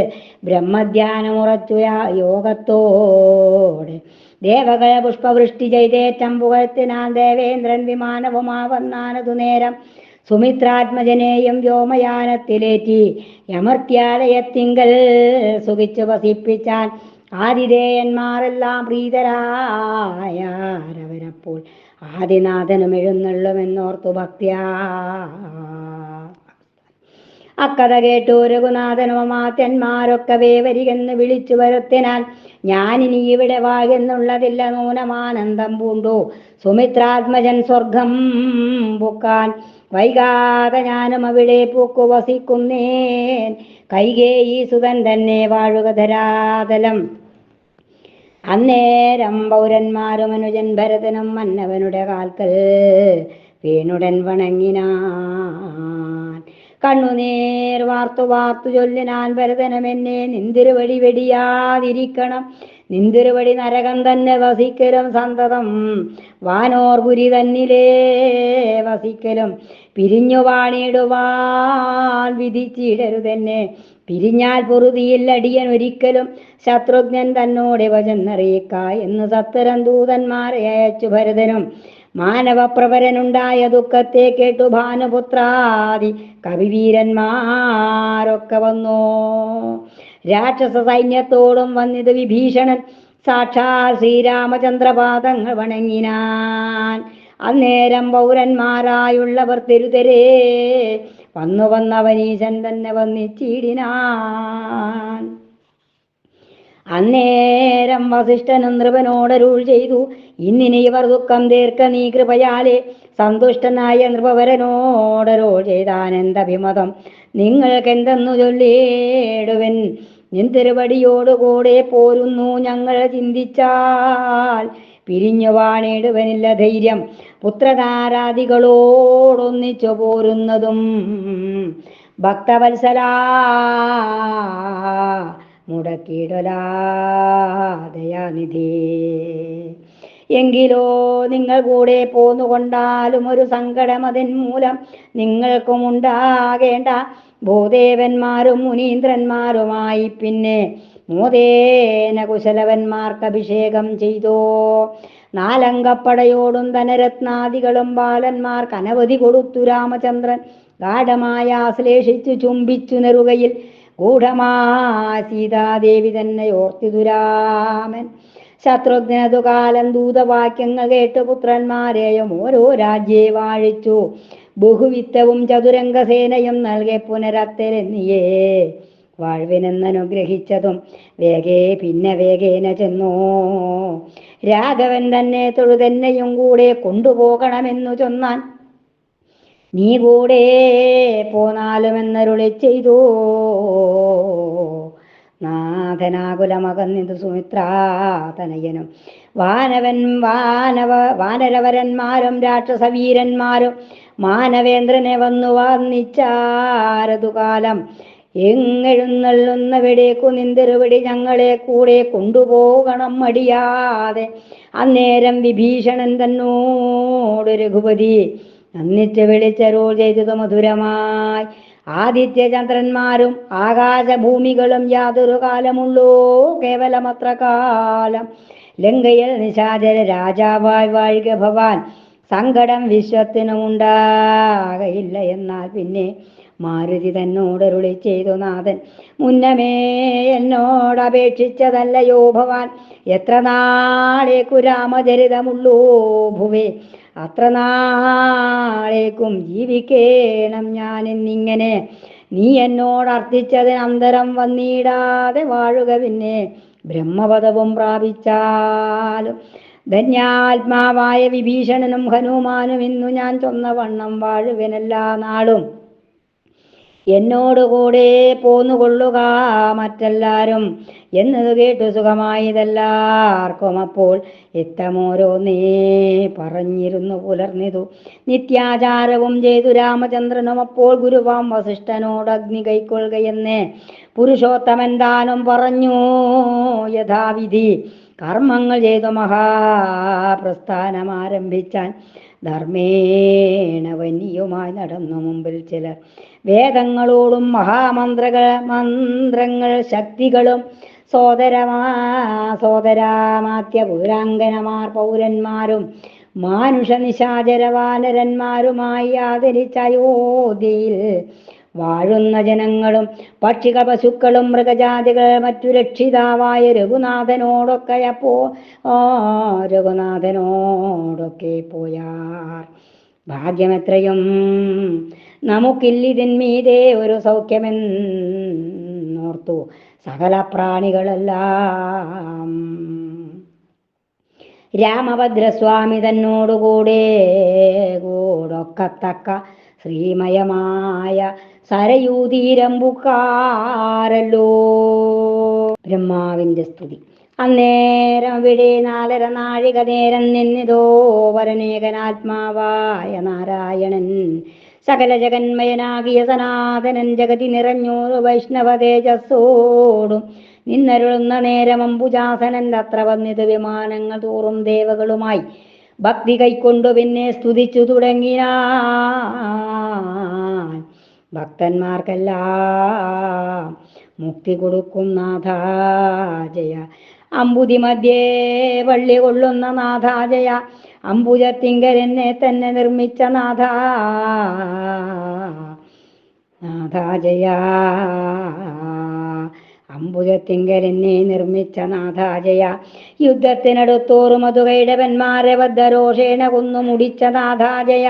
ബ്രഹ്മധ്യാനമുറച്ചു യോഗത്തോടെ. ദേവകളെ പുഷ്പവൃഷ്ടി ചെയ്തേറ്റം പുകഴ്ത്തിനാൻ ദേവേന്ദ്രൻ വിമാനവുമാവന്നാനതു നേരം. സുമിത്രാത്മജനെയും വ്യോമയാനത്തിലേറ്റി യമർത്യാലയത്തിങ്കൽ സുഖിച്ചു വസിപ്പിച്ചാൻ. ആതിഥേയന്മാരെല്ലാം പ്രീതരായവരപ്പോൾ ആദിനാഥനും എഴുന്നള്ളുമെന്നോർത്തു ഭക്തിയാ. അക്കഥ കേട്ടു രഘുനാഥനുമാത്യന്മാരൊക്കെ വേവരികെന്ന് വിളിച്ചു വരുത്തിനാൻ. ഞാനിനി ഇവിടെ വാകെന്നുള്ളതില്ല നൂനമാനന്ദം പൂണ്ടു സുമിത്രാത്മജൻ സ്വർഗം പൊക്കാൻ. വൈകാതെ ഞാനും അവിടെ പൂക്കു വസിക്കുന്നേൻ. കൈകേയി സുതൻ തന്നെ വാഴുക ധരാതലം. അന്നേരം പൗരന്മാരും അനുജൻ ഭരതനും മന്നവനുടെ കാൽക്കൽ വീണുടൻ വണങ്ങിനാൻ. കണ്ണുനീർ വാർത്തു ചൊല്ലിനാൻ ഭരതനം, എന്നെ നിന്തിരുവടി വെടിയാതിരിക്കണം. നിന്തിരുവടി നരകം തന്നെ വസിക്കലും സന്തതം വാനോർപുരി തന്നിലേ വസിക്കലും. പിരിഞ്ഞു വാണിടുവാൻ വിധിച്ചിടരുതെന്നെ പിരിഞ്ഞാൽ പൊറുതിയിൽ അടിയൻ ഒരിക്കലും ശത്രുഘ്നൻ തന്നോടെ വചന്നറിയിക്ക എന്ന് സത്വരം ദൂതന്മാരെ അയച്ചു ഭരതനും. മാനവപ്രവരനുണ്ടായ ദുഃഖത്തെ കേട്ടു ഭാനുപുത്രാദി കവിവീരന്മാരൊക്കെ വന്നോ. രാക്ഷസ സൈന്യത്തോടും വന്നിത് വിഭീഷണൻ സാക്ഷാൽ ശ്രീരാമചന്ദ്രപാദങ്ങൾ വണങ്ങിനാൻ. അന്നേരം പൗരന്മാരായുള്ളവർ തെരുതെരേ വന്നവനീശൻ തന്നെ വന്നിച്ചിടിനാൻ. അന്നേരം വസിഷ്ഠനും നൃപനോടരുൾ ചെയ്തു, ഇന്നിനി ഇവർ ദുഃഖം തീർക്ക നീ കൃപയാലെ. സന്തുഷ്ടനായ നൃപവരനോടരുൾ ചെയ്താനെന്തഭിമതം നിങ്ങൾക്കെന്തെന്നു ചൊല്ലിടുവൻ. നിൻ തിരുവടിയോടുകൂടെ പോരുന്നു ഞങ്ങൾ ചിന്തിച്ചാൽ പിരിഞ്ഞു വാണിടുവനില്ല ധൈര്യം. പുത്രധാരാദികളോടൊന്നിച്ചു പോരുന്നതും ഭക്തവത്സലാ മുടക്കിടലാദയാനിധി. എങ്കിലോ നിങ്ങൾ കൂടെ പോന്നുകൊണ്ടാലും ഒരു സങ്കടം അതിൻ മൂലം നിങ്ങൾക്കും ഉണ്ടാകേണ്ട. ഭൂദേവന്മാരും മുനീന്ദ്രന്മാരുമായി പിന്നെ മോദേന കുശലവന്മാർക്ക് അഭിഷേകം ചെയ്തോ. നാലങ്കപ്പടയോടും ധനരത്നാദികളും ബാലന്മാർക്ക് അനവധി കൊടുത്തു രാമചന്ദ്രൻ. ഗാഠമായ ആശ്ലേഷിച്ചു ചുംബിച്ചു നെറുകയിൽ ഗൂഢമായ സീതാദേവി തന്നെ ഓർത്തിതു രാമൻ. ശത്രുഘ്നതു കാലം ദൂതവാക്യങ്ങൾ കേട്ടു പുത്രന്മാരെയും ഓരോ രാജ്യേ വാഴിച്ചു. ബഹുവിത്തവും ചതുരംഗസേനയും നൽകെ പുനരത്തെന്നിയേ വാഴ്വിനെന്നനുഗ്രഹിച്ചതും വേഗേന ചെന്നോ. രാഘവൻ തന്നെ തൊഴുതെന്നെയും കൂടെ കൊണ്ടുപോകണമെന്നു ചൊന്നാൻ. നീ കൂടെ പോന്നാലുമെന്നരുളി ചെയ്തു. നാഥനാകുലമകന്നിതു സുമിത്രാതനയനും വാനരവരന്മാരും രാക്ഷസവീരന്മാരും മാനവേന്ദ്രനെ വന്നു വന്നിച്ചാരതുകാലം. എങ്ങെഴുന്നള്ളുന്നവിടേക്കു നിന്തിരുവിടി ഞങ്ങളെ കൂടെ കൊണ്ടുപോകണം മടിയാതെ. അന്നേരം വിഭീഷണൻ തന്നോട് രഘുപതി എന്നിട്ട് വിളിച്ചരുൾ ചെയ്തത് മധുരമായി. ആദിത്യചന്ദ്രന്മാരും ആകാശഭൂമികളും യാതൊരു കാലമുള്ളൂ, കേവലമത്ര കാലം. ലങ്കയിൽ നിശാചര രാജാവായി വാഴുക ഭവാൻ. സങ്കടം വിശ്വത്തിനുമുണ്ടാകയില്ല. എന്നാൽ പിന്നെ മാരുതി തന്നോടരുളി ചെയ്തു നാഥൻ, മുന്നമേ എന്നോടപേക്ഷിച്ചതല്ലയോ ഭവാൻ. എത്ര നാളേക്കു രാമചരിതമുള്ളൂ ഭുവേ, അത്ര നാളേക്കും ജീവിക്കേണം ഞാൻ എന്നിങ്ങനെ. നീ എന്നോടർത്ഥിച്ചതിന് അന്തരം വന്നിടാതെ വാഴുക പിന്നെ ബ്രഹ്മപദവും പ്രാപിച്ചാലും. ധന്യാത്മാവായ വിഭീഷണനും ഹനുമാനും ഇന്നു ഞാൻ ചൊന്ന വണ്ണം വാഴുവനെല്ലാ നാളും. എന്നോടുകൂടെ പോന്നുകൊള്ളുക മറ്റെല്ലാരും എന്നത് കേട്ടു സുഖമായതെല്ലാവർക്കും. അപ്പോൾ ഇത്തമോരോന്നേ പറഞ്ഞിരുന്നു പുലർന്നിതു. നിത്യാചാരവും ചെയ്തു രാമചന്ദ്രനും അപ്പോൾ ഗുരുവാം വസിഷ്ഠനോട് അഗ്നി കൈക്കൊള്ളുകയെന്ന് പുരുഷോത്തമൻ താനും പറഞ്ഞു. യഥാവിധി കർമ്മങ്ങൾ ചെയ്തു മഹാപ്രസ്ഥാനം ആരംഭിച്ചാൻ. ധർമ്മേണ വന്യയുമായി നടന്നു മുമ്പിൽ ചിലർ. വേദങ്ങളോടും മന്ത്രങ്ങൾ ശക്തികളും സോദരാമാത്യ പുരാങ്കനമാർ പൗരന്മാരും മാനുഷ നിശാചരവാനരന്മാരുമായി ആദരിച്ച അയോധ്യയിൽ വാഴുന്ന ജനങ്ങളും പക്ഷിക പശുക്കളും മൃഗജാതികൾ മറ്റു രക്ഷിതാവായ രഘുനാഥനോടൊക്കെ പോയാർ. ഭാഗ്യമെത്രയും നമുക്കില്ലിതിന്മീതേ ഒരു സൗഖ്യമെന്നോർത്തു സകല പ്രാണികളെല്ലാം. രാമഭദ്രസ്വാമി തന്നോടുകൂടൊക്കത്തക്ക ശ്രീമയമായ സരയൂതീരമ്പുക്കാരല്ലോ. ബ്രഹ്മാവിന്റെ സ്തുതി. അന്നേരം ഇവിടെ 4.5 നാഴിക നേരം നിന്നിതോ വരനേകനാത്മാവായ നാരായണൻ. സകല ജഗന്മയനാകിയ സനാതനൻ ജഗതി നിറഞ്ഞോരു വൈഷ്ണവ തേജസ്സോടും നിന്നരുളുന്ന നേരം അംബുജാസനൻ അത്ര വന്നിത് വിമാനങ്ങൾ തോറും ദേവകളുമായി ഭക്തി കൈക്കൊണ്ടു പിന്നെ സ്തുതിച്ചു തുടങ്ങിനാൻ. ഭക്തന്മാർക്കെല്ലാം മുക്തി കൊടുക്കും നാഥ ജയ. അമ്പുതി മധ്യേ വള്ളി കൊള്ളുന്ന നാഥ ജയ. അമ്പുജത്തിങ്കൽ എന്നെ തന്നെ നിർമ്മിച്ച നാഥ നാഥ ജയ. അമ്പുജത്തിങ്കൽ എന്നെ നിർമ്മിച്ച നാഥ ജയ. യുദ്ധത്തിനടുത്തോറു മധുകൈടവന്മാരെ ബദ്ധരോഷേണ കൊന്നു മുടിച്ച നാഥ ജയ.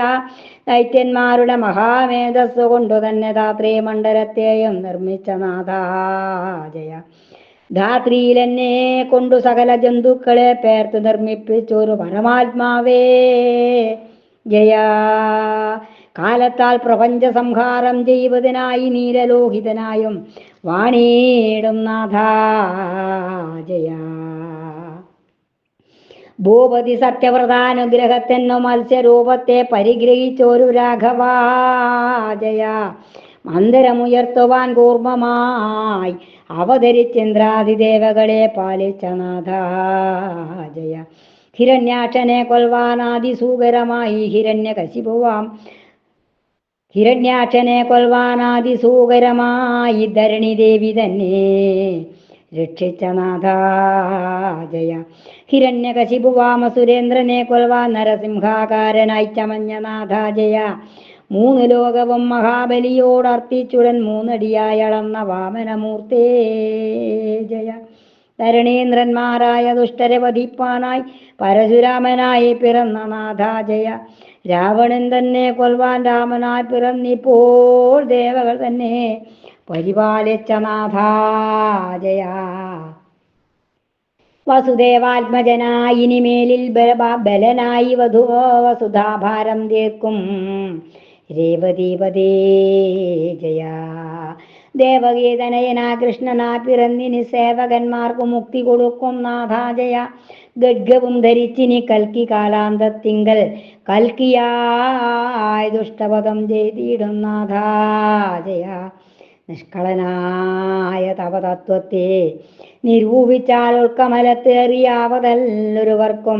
ദൈത്യന്മാരുടെ മഹാമേധസ് കൊണ്ടു തന്നെ ധാത്രി മണ്ഡലത്തെയും നിർമ്മിച്ച നാഥ ജയ. ധാത്രിയിൽ എന്നെ കൊണ്ടു സകല ജന്തുക്കളെ പേർത്ത് നിർമ്മിപ്പിച്ചൊരു പരമാത്മാവേ ജയ. കാലത്താൽ പ്രപഞ്ച സംഹാരം ചെയ്വതിനായി നീലലോഹിതനായും വാണിയിടും നാഥ ജയ. ഭൂപതി സത്യവ്രതാനുഗ്രഹത്തെന്നു മത്സ്യരൂപത്തെ പരിഗ്രഹിച്ചൊരു രാഘവ ജയ. മന്ദിരമുയർത്തുവാൻ കൂർമ്മമായി അവതരിച്ചിന്ദ്രാദിദേവകളെ പാലിച്ച നാഥ ജയ. ഹിരണ്യാക്ഷനെ കൊൽവാനാദിസൂകരമായി ഹിരണ്യാക്ഷനെ കൊൽവാനാദിസൂകരമായി ധരണിദേവി തന്നെ രക്ഷിച്ച നാഥ ജയ. ഹിരണ്യകശിപുവാമ സുരേന്ദ്രനെ കൊൽവാൻ നരസിംഹാകാരനായി ചമഞ്ഞ നാഥ ജയ. 3 ലോകവും മഹാബലിയോടർത്തിച്ചുടൻ 3 അടിയായി അളന്ന വാമനമൂർത്തേ ജയ. ധരണീന്ദ്രന്മാരായ ദുഷ്ടരെ വധിപ്പാനായി പരശുരാമനായി പിറന്ന നാഥ ജയ. രാവണൻ തന്നെ കൊൽവാൻ രാമനായി പിറന്നിപ്പോൾ ദേവകൾ തന്നെ പരിപാലിച്ച നാഥ ജയ. വസുദേവാത്മജനായി ഇനിമേലിൽ ബലനായി വസുധാഭാരം തീർക്കും രേവതീപതേ ജയ. ദേവകീതനയനാ കൃഷ്ണനാ പിറന്നിനി സേവകന്മാർക്കു മുക്തി കൊടുക്കും നാഥ ജയ. ഗഡ്ഗവും ധരിച്ചിനി കൽക്കി കാലാന്തത്തിങ്കൽ കൽക്കിയായി ദുഷ്ടപദം ചെയ്തിടും നാഥ ജയ. നിഷ്കളനായ തവതത്വത്തെ നിരൂപിച്ചാൽ ഉൾക്കമലത്തേറിയാവതല്ലൊരുവർക്കും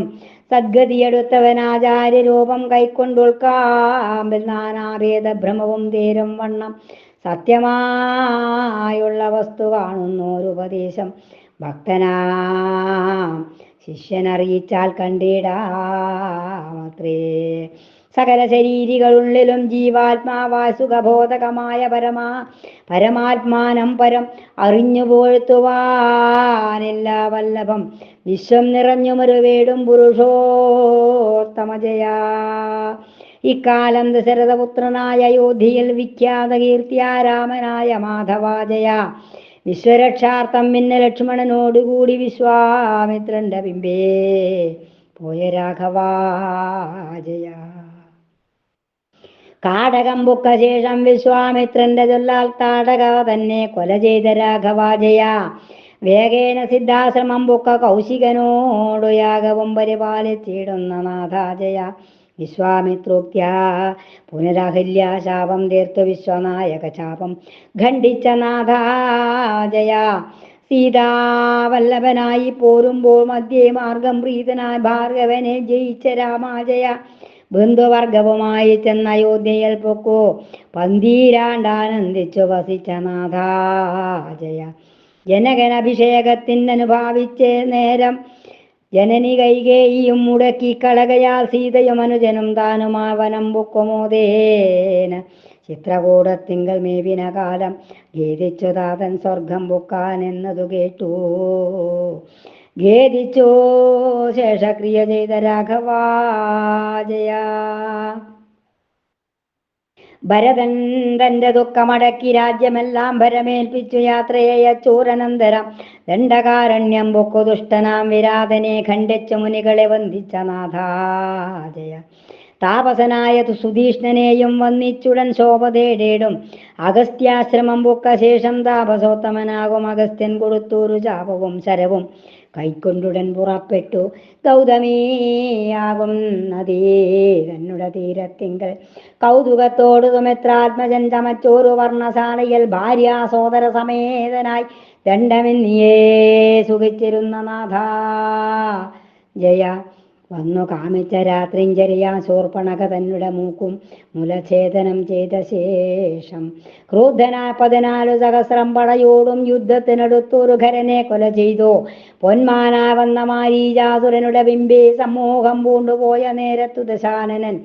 സദ്ഗതിയെടുത്തവനാചാര്യരൂപം കൈക്കൊണ്ടുൾക്കാമ്പിൽ നാനാഭേദഭ്രമവും തീരും വണ്ണം സത്യമായുള്ള വസ്തു കാണുന്നോരുപദേശം ഭക്തനാം ശിഷ്യനറിയിച്ചാൽ കണ്ടിടാമത്രേ. സകല ശരീരികളുള്ളിലും ജീവാത്മാവായ സുഖബോധകമായ പരമാത്മാനം പരം അറിഞ്ഞു പോഴ്ത്തുവാനില്ല വല്ലഭം വിശ്വം നിറഞ്ഞുമൊരു വേടും പുരുഷോത്തമജയ. ഇക്കാലം ദശരഥപുത്രനായ അയോധ്യയിൽ വിഖ്യാത കീർത്തിയാരാമനായ മാധവാജയ. വിശ്വരക്ഷാർത്ഥം പിന്നെ ലക്ഷ്മണനോടുകൂടി വിശ്വാമിത്രന്റെ ബിംബേ പോയ രാഘവാജയ. കാടകം പൊക്ക ശേഷം വിശ്വാമിത്രന്റെ ചൊല്ലാൽ താടക തന്നെ കൊല ചെയ്ത രാഘവാജയ. വേഗേന സിദ്ധാശ്രമം പൊക്ക കൗശികനോടു യാഗവും പരിപാലിച്ചിടുന്ന നാഥാജയ. വിശ്വാമിത്രോക്ത്യ പുനരഹല്യ ശാപം തീർത്തു വിശ്വനായക ശാപം ഖണ്ഡിച്ച നാഥാജയ. സീതാവല്ലഭനായി പോരുമ്പോൾ മധ്യേ മാർഗം പ്രീതനായി ഭാർഗവനെ ജയിച്ച രാമാജയ. ബന്ധുവർഗവുമായി ചെന്ന അയോധ്യയിൽ പൊക്കോ പന്തീരാണ്ടാനന്ദിച്ചു വസിച്ച നാഥാജയ. ജനകനഭിഷേകത്തിനനുഭാവിച്ച് നേരം ജനനി കൈകേയിയും മുടക്കി കളകയാൽ സീതയും അനുജനും താനുമാവനം പൊക്കുമോദേന ചിത്രകൂടത്തിങ്കൽ മേവിന കാലം ഗേദിച്ചു താതൻ സ്വർഗം പൊക്കാൻ എന്നതു കേട്ടു. ഖേദിച്ചോ ശേഷക്രിയ ചെയ്ത രാഘവാജയ. ഭരതൻ തന്റെ ദുഃഖമടക്കി രാജ്യമെല്ലാം ഭരമേൽപ്പിച്ചു യാത്രയച്ചൂരനന്തരം ദണ്ഡകാരണ്യം പൊക്കു ദുഷ്ടനാം വിരാതനെ ഖണ്ഡിച്ചു മുനികളെ വന്ദിച്ച നാഥാജയ. താപസനായ സുധീഷ്ണനെയും വന്നിച്ചുടൻ ശോഭ തേടേടും അഗസ്ത്യാശ്രമം പൊക്ക ശേഷം താപസോത്തമനാകും അഗസ്ത്യൻ കൊടുത്തൊരു ചാപവും ശരവും കൈക്കൊണ്ടുടൻ പുറപ്പെട്ടു. ഗൗതമിയാകും നദീ തന്നുടെ തീരത്തിങ്കൽ കൗതുകത്തോടു തുമെത്രാത്മജൻ ചമച്ചോരു വർണ്ണശാലയിൽ ഭാര്യ സോദര സമേതനായി ദണ്ഡമെന്നിയേ സുഖിച്ചിരുന്ന നാഥ ജയ. വന്നു കാമിച്ച രാത്രിഞ്ചരിയാ ശൂർപ്പണക തന്നുടെ മൂക്കും മുലഛേദനം ചെയ്ത ശേഷം ക്രൂദ്ധനായ 14 സഹസ്രം പടയോടും യുദ്ധത്തിനടുത്തൊരു ഖരനെ കൊല ചെയ്തു. പൊന്മാനാ വന്ന മാരീചാസുരനുടെ ബിംബേ സമൂഹം പൂണ്ടുപോയ നേരത്തു ദശാനനൻ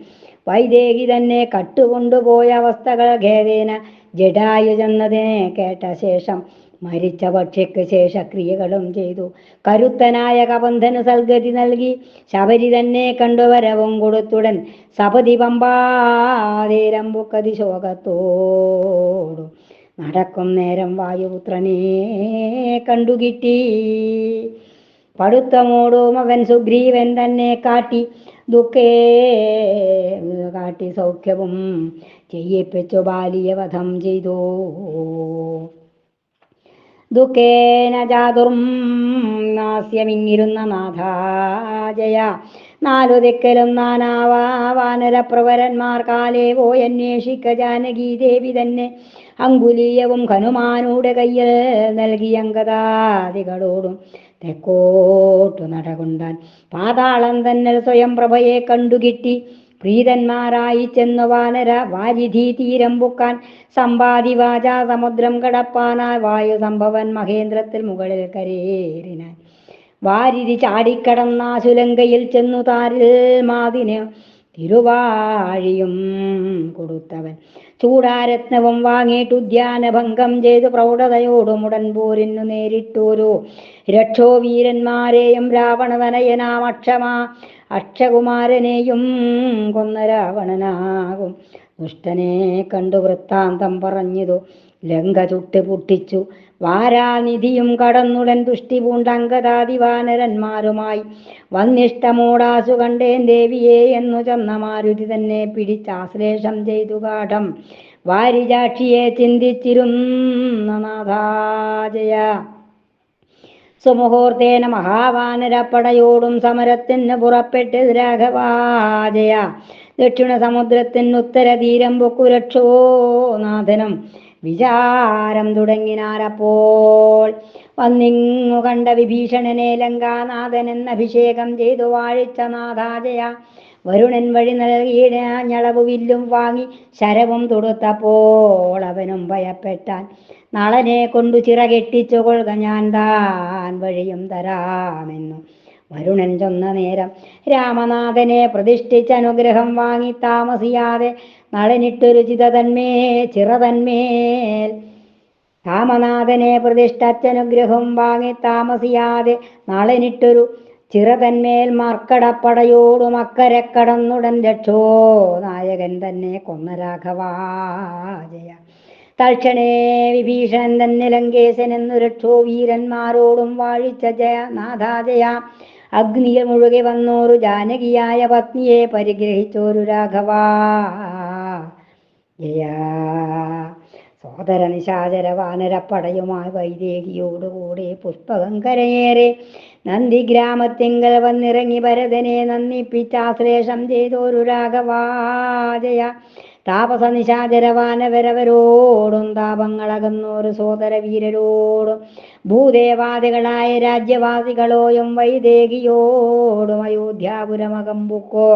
വൈദേഹി തന്നെ കട്ടുകൊണ്ടുപോയ അവസ്ഥകൾ ഖേദേന ജഡായു ചെന്നതിനെ കേട്ട ശേഷം മരിച്ച പക്ഷിക്ക് ശേഷക്രിയകളും ചെയ്തു. കരുത്തനായ കബന്ധന് സൽഗതി നൽകി ശബരി തന്നെ കണ്ടുവരവും കൊടുത്തുടൻ സപതി പമ്പാതീരമ്പുക്കതി ശോകത്തോടു നടക്കും നേരം വായുപുത്രനെ കണ്ടുകിട്ടി. പടുത്തമോടും അവൻ സുഗ്രീവൻ തന്നെ കാട്ടി സൗഖ്യവും ചെയ്യിപ്പിച്ചു ബാലിയെ വധം ചെയ്തു. ദുഃഖേന ചാതുർമാസ്യമിങ്ങിരുന്ന നാഥാജയ 4 ദിക്കലും വാനരപ്രവരന്മാർ കാലേ പോയി അന്വേഷിക്ക ജാനകി ദേവി തന്നെ അങ്കുലീയവും ഹനുമാനൂടെ കയ്യിൽ നൽകി അങ്കദാദികളോടും തെക്കോട്ടു നടകൊണ്ടാൻ പാതാളം തന്നെ സ്വയം പ്രഭയെ കണ്ടുകിട്ടി. പ്രീതന്മാരായി ചെന്നു വാനര വാരിധി തീരം പൊക്കാൻ സമ്പാദി വാച സമുദ്രം കടപ്പാനായി വായു സംഭവൻ മഹേന്ദ്രത്തിൽ മുകളിൽ കരേറിനാൻ വാരിധി ചാടിക്കടന്നാശുലങ്കയിൽ ചെന്നു താരിൽ മാതിന് തിരുവാഴിയും കൊടുത്തവൻ ചൂടാരത്നവും വാങ്ങിയിട്ട് ഉദ്യാനഭംഗം ചെയ്തു പ്രൗഢതയോടും ഉടൻ പോരിന്നു നേരിട്ടോരോ രക്ഷോ വീരന്മാരെയും രാവണതനയനാം അക്ഷകുമാരനെയും കൊന്ന രാവണനാകും ദുഷ്ടനെ കണ്ടു വൃത്താന്തം പറഞ്ഞതു. ലങ്ക ചുട്ട് പൊട്ടിച്ചു വാരാനിധിയും കടന്നുടൻ തുഷ്ടി പൂണ്ട അങ്കദാദിവാനരന്മാരുമായി വന്നിഷ്ടമോടാസു കണ്ടേൻ ദേവിയെ എന്നു ചെന്ന മാരുതി തന്നെ പിടിച്ചാശ്ലേഷം ചെയ്തു ഗാഠം വാരിജാക്ഷിയെ ചിന്തിച്ചിരുന്ന നാഥാജയ. സുമുഹൂർത്തേന മഹാവാനരപ്പടയോടും സമരത്തിന് പുറപ്പെട്ട് രാഘവാജയ. ദക്ഷിണ സമുദ്രത്തിന് ഉത്തരതീരം പൊക്കുരക്ഷോ നാഥനും വിചാരം തുടങ്ങിനാരപ്പോൾ വന്നിങ്ങു കണ്ട വിഭീഷണനെ ലങ്കാനാഥൻ എന്ന അഭിഷേകം ചെയ്തു വാഴിച്ച നാഥാജയ. വരുണൻ വഴി നൽകിയ ഞളവു വില്ലും വാങ്ങി ശരവും തൊടുത്തപ്പോൾ അവനും ഭയപ്പെട്ടാൻ. നളനെ കൊണ്ടു ചിറകെട്ടിച്ചു കൊള്ളുക ഞാൻ താൻ വഴിയും തരാമെന്നു വരുണൻ ചൊന്ന നേരം രാമനാഥനെ പ്രതിഷ്ഠിച്ച അനുഗ്രഹം വാങ്ങി താമസിയാതെ നളനിട്ടൊരു ചിറതന്മേൽ രാമനാഥനെ പ്രതിഷ്ഠിച്ചനുഗ്രഹം വാങ്ങി താമസിയാതെ നളനിട്ടൊരു ചിറതന്മേൽ മർക്കടപ്പടയോടും അക്കരെ കടന്നുടൻ രക്ഷോ നായകൻ തന്നെ കൊന്ന രാഘവാജയ. തൽക്ഷണേ വിഭീഷണൻ തന്നെ ലങ്കേശൻ എന്നു രക്ഷോ വീരന്മാരോടും വാഴിച്ച നാഥാജയ. അഗ്നിയിൽ മുഴുകി വന്നോരു ജാനകിയായ പത്നിയെ പരിഗ്രഹിച്ചോരു രാഘവാ ജയ. സോദര നിശാചര വാനരപ്പടയുമായി വൈദേഹിയോടുകൂടെ പുഷ്പകം കരയേറെ നന്ദിഗ്രാമത്തിങ്കൽ വന്നിറങ്ങി ഭരതനെ നന്ദിപ്പിച്ചാശ്ലേഷം ചെയ്തോരു രാഘവാജയ. താപസ നിശാചര വാനവരവരോടും താപങ്ങളകന്നോരു സോദര വീരരോടും ഭൂദേവാദികളായ രാജ്യവാസികളോയും വൈദേഹിയോടും അയോധ്യാപുരമകമ്പുക്കോ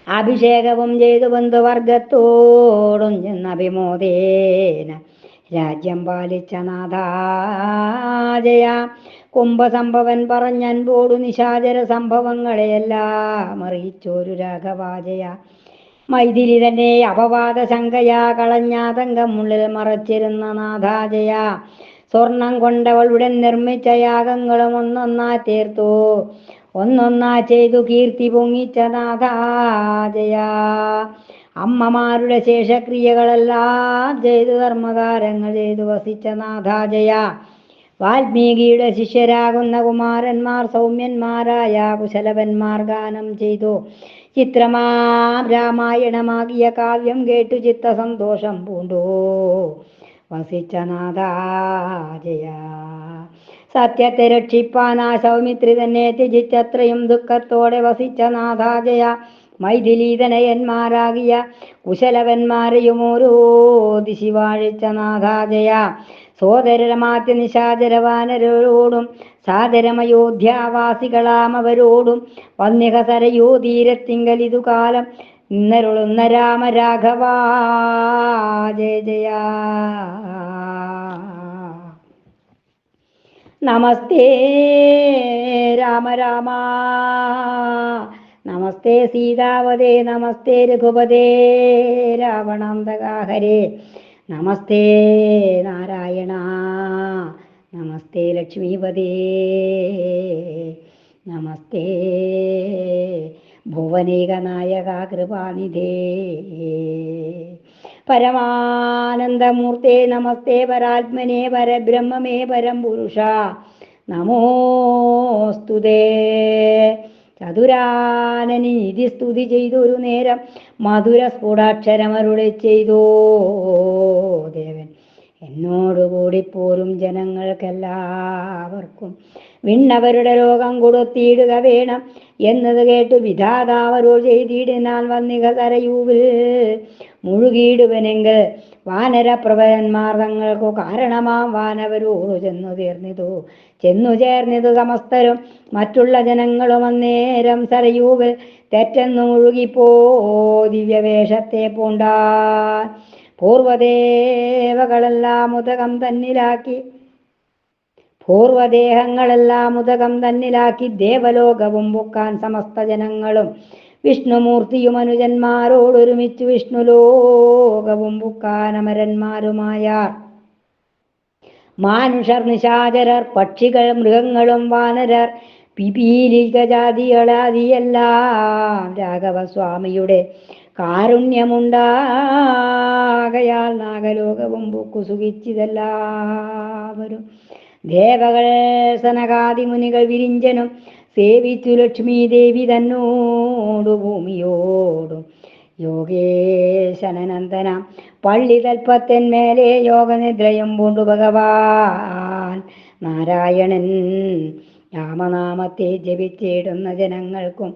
അഭിഷേകവും ചെയ്തു ബന്ധുവർഗത്തോടും ചെന്നഭിമോദേന രാജ്യം പാലിച്ച നാഥാജയ. കുംഭസംഭവൻ പറഞ്ഞൻപോടു നിശാചര സംഭവങ്ങളെയെല്ലാം അറിയിച്ചോരു രാഘവാജയ. മൈഥിലി തന്നെ അപവാദ ശങ്കയാ കളഞ്ഞാതങ്കമുള്ളിൽ മറച്ചിരുന്ന നാഥാജയ. സ്വർണം കൊണ്ടവളുടെ നിർമ്മിച്ച യാഗങ്ങളും ഒന്നൊന്നാ തീർത്തു ഒന്നൊന്നാ ചെയ്തു കീർത്തി പൊങ്ങിച്ച നാഥാജയ. അമ്മമാരുടെ ശേഷക്രിയകളെല്ലാം ചെയ്തു ധർമ്മകാരങ്ങൾ ചെയ്തു വസിച്ച നാഥാജയ. വാൽമീകിയുടെ ശിഷ്യരാകുന്ന കുമാരന്മാർ സൗമ്യന്മാരായ കുശലവന്മാർ ഗാനം ചെയ്തു ചിത്രമാം രാമായണമാകിയ കാവ്യം കേട്ടു ചിത്തസന്തോഷം പൂണ്ടു വസിച്ച നാഥാജയ. സത്യത്തെ രക്ഷിപ്പാൻ ആ സൗമിത്രി തന്നെ ത്യജിച്ചത്രയും ദുഃഖത്തോടെ വസിച്ച നാഥാജയ. മൈഥിലീതനയന്മാരാകിയ കുശലവന്മാരെയും ഓരോ ദിശി വാഴിച്ച നാഥാജയ. സോദരമാത്യ നിശാചരവാനരോടും സാദരമയോധ്യാവാസികളാം അവരോടും വന്യക സരയൂ തീരത്തിങ്കലിതു കാലം ഇന്നരുളുന്ന രാമരാഘവ ജയ ജയ. നമസ്തേ രാമ രാമ, നമസ്തേ സീതാവതേ, നമസ്തേ രഘുപതേ രാവണാന്തക ഹരേ, നമസ്തേ നാരായണ, നമസ്തേ ലക്ഷ്മീപതേ, നമസ്തേ ഭുവനേകനായക കൃപാനിധേ, പരമാനന്ദമൂർത്തേ നമസ്തേ, പരാത്മനേ പരബ്രഹ്മമേ പരം പുരുഷ നമോസ്തുതേ. ചതുരാനനി നിധി സ്തുതി ചെയ്തൊരു നേരം മധുര സ്ഫുടാക്ഷരമരുളി ചെയ്തോ ദേവൻ, എന്നോടുകൂടി പോരും ജനങ്ങൾക്കെല്ലാവർക്കും വിണ്ണവരുടെ ലോകം കൊടുത്തിടുക വേണം എന്നത് കേട്ടു വിധാതാവരോ ചെയ്തിടിനാൽ വന്നിക സരയൂവിൽ മുഴുകിയിടുവനെങ്കിൽ വാനരപ്രഭരന്മാർ തങ്ങൾക്കു കാരണമാം വാനവരോട് ചെന്നു ചേർന്നിതു സമസ്തരും മറ്റുള്ള ജനങ്ങളും അന്നേരം സരയൂവിൽ തെറ്റെന്നു മുഴുകിപ്പോ ദിവ്യവേഷത്തെ പൂണ്ടാൻ പൂർവദേവകളെല്ലാം ഉദകം തന്നിലാക്കി പൂർവദേഹങ്ങളെല്ലാം ഉദകം തന്നിലാക്കി ദേവലോകവും പൊക്കാൻ സമസ്ത ജനങ്ങളും വിഷ്ണുമൂർത്തിയും അനുജന്മാരോടൊരുമിച്ചു വിഷ്ണുലോകവും പൊക്കാൻ അമരന്മാരുമായ മാനുഷർ നിശാചരർ പക്ഷികൾ മൃഗങ്ങളും വാനരർ പിപീലികജാതികളാദിയെല്ലാം രാഘവസ്വാമിയുടെ കാരുണ്യമുണ്ടാകയാൽ നാഗലോകവും പൊക്കു സുഖിച്ചിതെല്ലാവരും. ദേവകൾ സനകാദി മുനികൾ വിരിഞ്ചനും സേവിച്ചു ലക്ഷ്മീ ദേവി തന്നോടു ഭൂമിയോടും യോഗേശനന്ദന പള്ളി തൽപ്പത്തിന്മേലെ യോഗനിദ്രയും പൂണ്ടു ഭഗവാൻ നാരായണൻ രാമനാമത്തെ ജപിച്ചിടുന്ന ജനങ്ങൾക്കും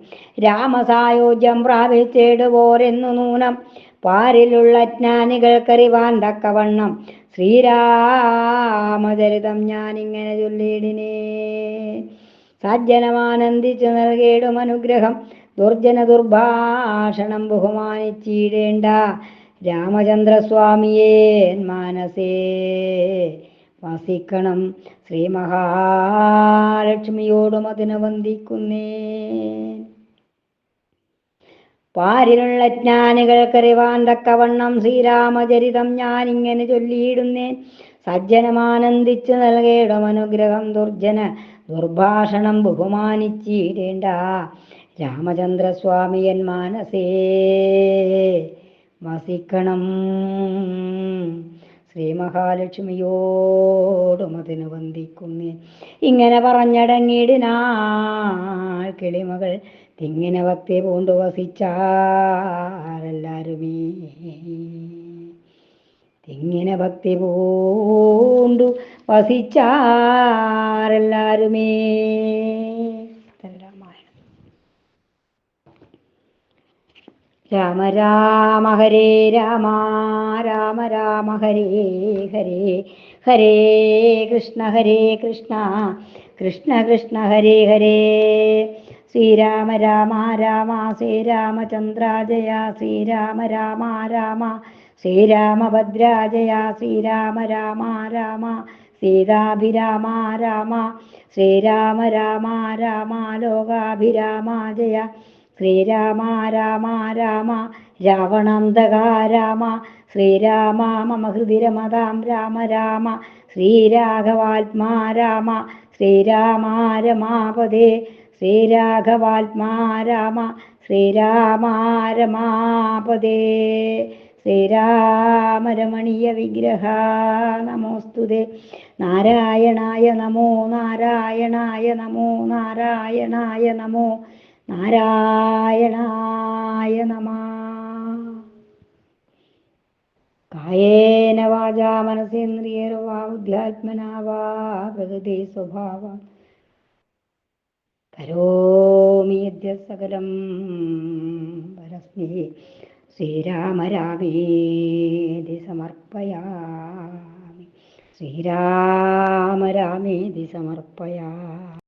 രാമസായോജ്യം പ്രാപിച്ചിടുവോരെന്നു നൂനം പാരിലുള്ള ജ്ഞാനികൾക്കറിവാൻ തക്കവണ്ണം ശ്രീരാമചരിതം ഞാനിങ്ങനെ ചൊല്ലിയിടിനേ. സജ്ജനമാനന്ദിച്ചു നൽകിയിടും അനുഗ്രഹം ദുർജന ദുർഭാഷണം ബഹുമാനിച്ചിടേണ്ട രാമചന്ദ്രസ്വാമിയേ മാനസേ വസിക്കണം. ശ്രീ മഹാലക്ഷ്മിയോടും അതിനെ വന്ദിക്കുന്നേ. പാരിലുള്ള ജ്ഞാനികൾക്കറിവാൻ തക്കവണ്ണം ശ്രീരാമചരിതം ഞാനിങ്ങനെ ചൊല്ലിയിടുന്നേൻ. സജ്ജനമാനന്ദിച്ചു നൽകിയിടും അനുഗ്രഹം ദുർജന ദുർഭാഷണം ബഹുമാനിച്ചിടേണ്ട രാമചന്ദ്രസ്വാമിയൻ മാനസേ വസിക്കണം. ശ്രീ മഹാലക്ഷ്മിയോടും അതിന് വന്ദിക്കുന്നേ. ഇങ്ങനെ പറഞ്ഞടങ്ങിയിടിനാൾ കിളിമകൾ തിങ്ങിനെ ഭക്തി പൂണ്ടു വസിച്ചാരെല്ലാരുമേ. തിങ്ങിനെ ഭക്തി പൂണ്ടു വസിച്ചാരെല്ലാരുമേ. രാമ രാമ ഹരേ രാമ, രാമ രാമ ഹരേ ഹരേ, ഹരേ കൃഷ്ണ കൃഷ്ണ കൃഷ്ണ ഹരേ ഹരേ. ശ്രീരാമ രാമ രാമ ശ്രീരാമചന്ദ്ര ജയ, ശ്രീരാമ രാമ രാമ ശ്രീരാമഭദ്ര ജയ, ശ്രീരാമ രാമ രാമ സീതാഭിരാമ രാമ, ശ്രീരാമ രാമ രാമ ലോകാഭിരാമ ജയ, ശ്രീരാമ രാമ രാമ രാവണാന്തക രാമ, ശ്രീരാമ മമ ഹൃദി രമതാം രാമ രാമ, ശ്രീരാഘവാത്മാ രാമ, ശ്രീരാമ രമാപദേ, ശ്രീരാഘവാത്മാ രാമ, ശ്രീരാമ രമാപദേ. ശ്രീരാമരമണീയ വിഗ്രഹ നമോസ്തുതേ. നാരായണായ നമോ, നാരായണായ നമോ, നാരായണായ നമോ, നാരായണായ നമഃ. കായേന വാചാ മനസേന്ദ്രിയേർവാ ബുദ്ധ്യാത്മനാ വാ പ്രകൃതി സ്വഭാവാത് കരോമി യദ്യത് സകലം പരസ്മൈ ശ്രീരാമ രാമേതി സമർപ്പയാമി. ശ്രീരാമ രാമേതി സമർപ്പയാ.